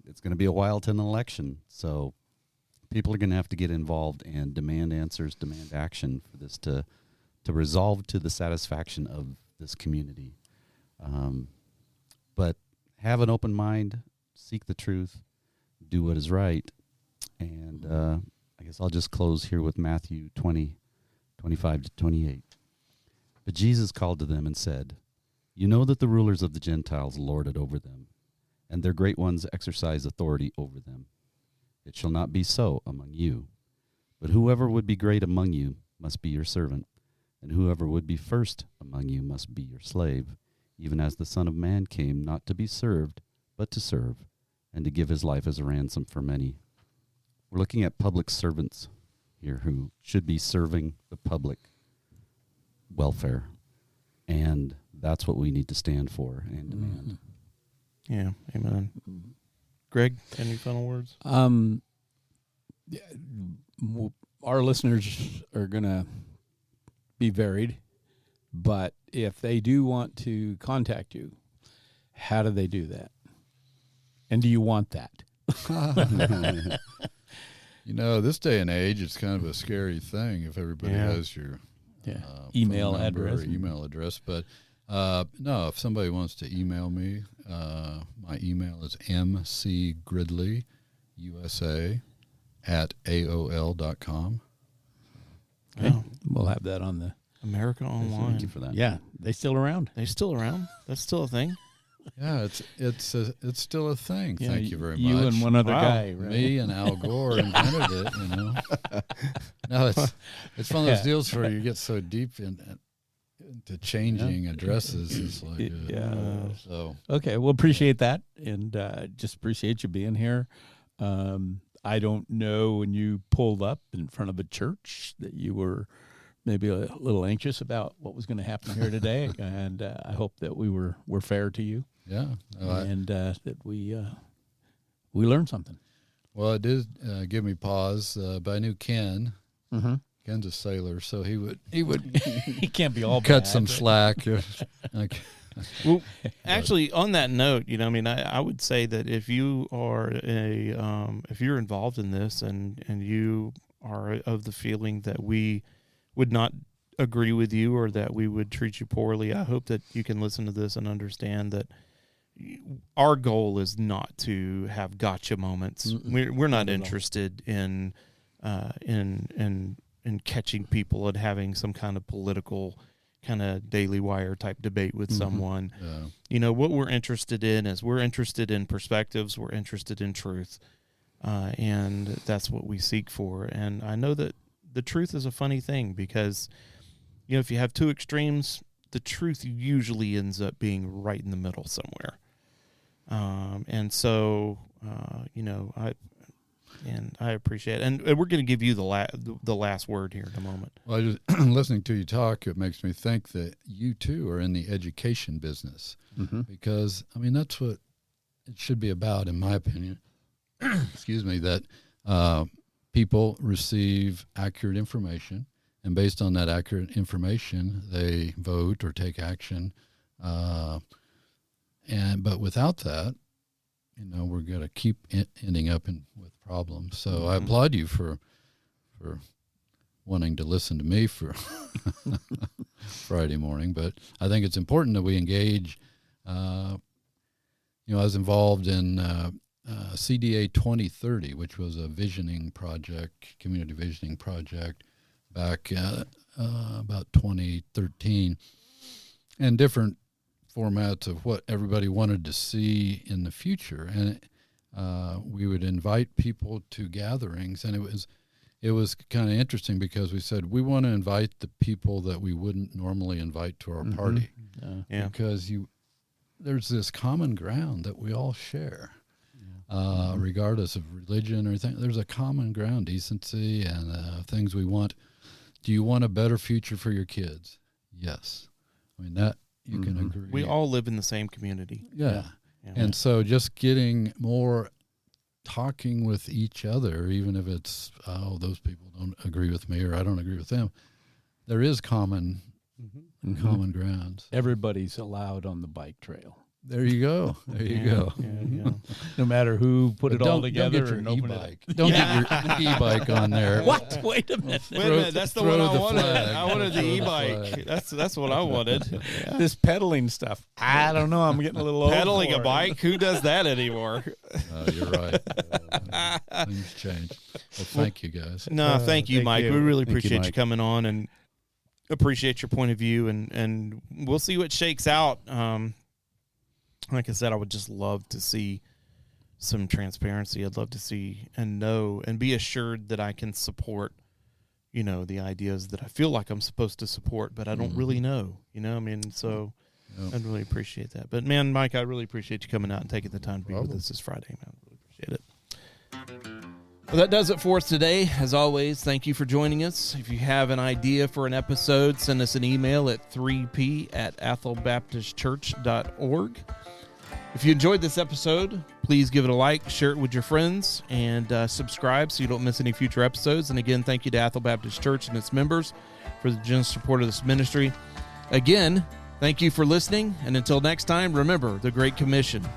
It's going to be a while to an election, so people are going to have to get involved and demand answers, demand action for this to resolve to the satisfaction of this community. But have an open mind, seek the truth, do what is right. And I guess I'll just close here with Matthew 20:25-28. But Jesus called to them and said, "You know that the rulers of the Gentiles lord it over them, and their great ones exercise authority over them. It shall not be so among you. But whoever would be great among you must be your servant, and whoever would be first among you must be your slave, even as the Son of Man came not to be served, but to serve, and to give his life as a ransom for many." We're looking at public servants here who should be serving the public welfare, and that's what we need to stand for and demand. Yeah. Amen. Greg, any final words? Our listeners are going to be varied, but if they do want to contact you, how do they do that? And do you want that? You know, this day and age, it's kind of a scary thing if everybody Yeah. has your Email phone number address. or email address. But no, if somebody wants to email me, my email is mcgridleyusa@aol.com. Yeah. We'll have that on the. America Online. Thank you for that. Yeah, they still around. They still around? That's still a thing? Yeah, it's still a thing. Yeah, Thank you very much. You and one other Wow. guy, right? Me and Al Gore invented it, you know. No, it's one of those deals where you get so deep into changing addresses. It's like, Yeah. so Okay, well, appreciate that, and just appreciate you being here. I don't know when you pulled up in front of a church that you were maybe a little anxious about what was going to happen here today, and I hope that we're fair to you, yeah. No, and that we learned something. well, it did give me pause, but I knew Ken. Mm-hmm. Ken's a sailor, so he would He can't be all cut bad, some but- slack. Like, Well, actually, on that note, you know, I mean, I would say that if you are if you're involved in this and you are of the feeling that we would not agree with you or that we would treat you poorly, I hope that you can listen to this and understand that our goal is not to have gotcha moments. We're not interested in catching people and having some kind of political kind of Daily Wire type debate with someone. What we're interested in is we're interested in perspectives. We're interested in truth. And that's what we seek for. And I know that the truth is a funny thing because, if you have two extremes, the truth usually ends up being right in the middle somewhere. And so, I appreciate it. And we're going to give you the last word here in a moment. Well, just listening to you talk, it makes me think that you too are in the education business because, that's what it should be about, in my opinion. Excuse me, that people receive accurate information, and based on that accurate information, they vote or take action. But without that, we're going to keep ending up with problems. So I applaud you for wanting to listen to me for Friday morning. But I think it's important that we engage. I was involved in CDA 2030, which was a visioning project, community visioning project back about 2013, and different formats of what everybody wanted to see in the future. And we would invite people to gatherings, and it was kind of interesting because we said we want to invite the people that we wouldn't normally invite to our party because there's this common ground that we all share. Regardless of religion or anything, there's a common ground, decency, and things we want. Do you want a better future for your kids? Yes. That you can agree. We all live in the same community. Yeah. And so just getting more talking with each other, even if it's, those people don't agree with me or I don't agree with them, there is common grounds. Everybody's allowed on the bike trail. There you go. There you go. Yeah. No matter who put it all together. Don't get your e-bike. Don't get your e-bike on there. What? Wait a minute. That's the one I wanted. Flag. I wanted the e-bike. That's what I wanted. This pedaling stuff. I don't know. I'm getting a little old. Pedaling for a it. bike? Who does that anymore? You're right. Things change. Well, thank you guys. No, thank you, Mike. you. We really Thank you, appreciate you Mike. coming on and appreciate your point of view, and we'll see what shakes out. Like I said, I would just love to see some transparency. I'd love to see and know and be assured that I can support, the ideas that I feel like I'm supposed to support, but I don't really know, so I'd really appreciate that. But man, Mike, I really appreciate you coming out and taking the time to be with us this Friday, man. I really appreciate it. Well, that does it for us today. As always, thank you for joining us. If you have an idea for an episode, send us an email at 3p@ethelbaptistchurch.org. If you enjoyed this episode, please give it a like, share it with your friends, and subscribe so you don't miss any future episodes. And again, thank you to Ethel Baptist Church and its members for the generous support of this ministry. Again, thank you for listening. And until next time, remember the Great Commission.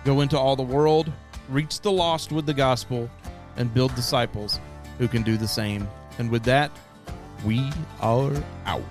Go into all the world, reach the lost with the gospel, and build disciples who can do the same. And with that, we are out.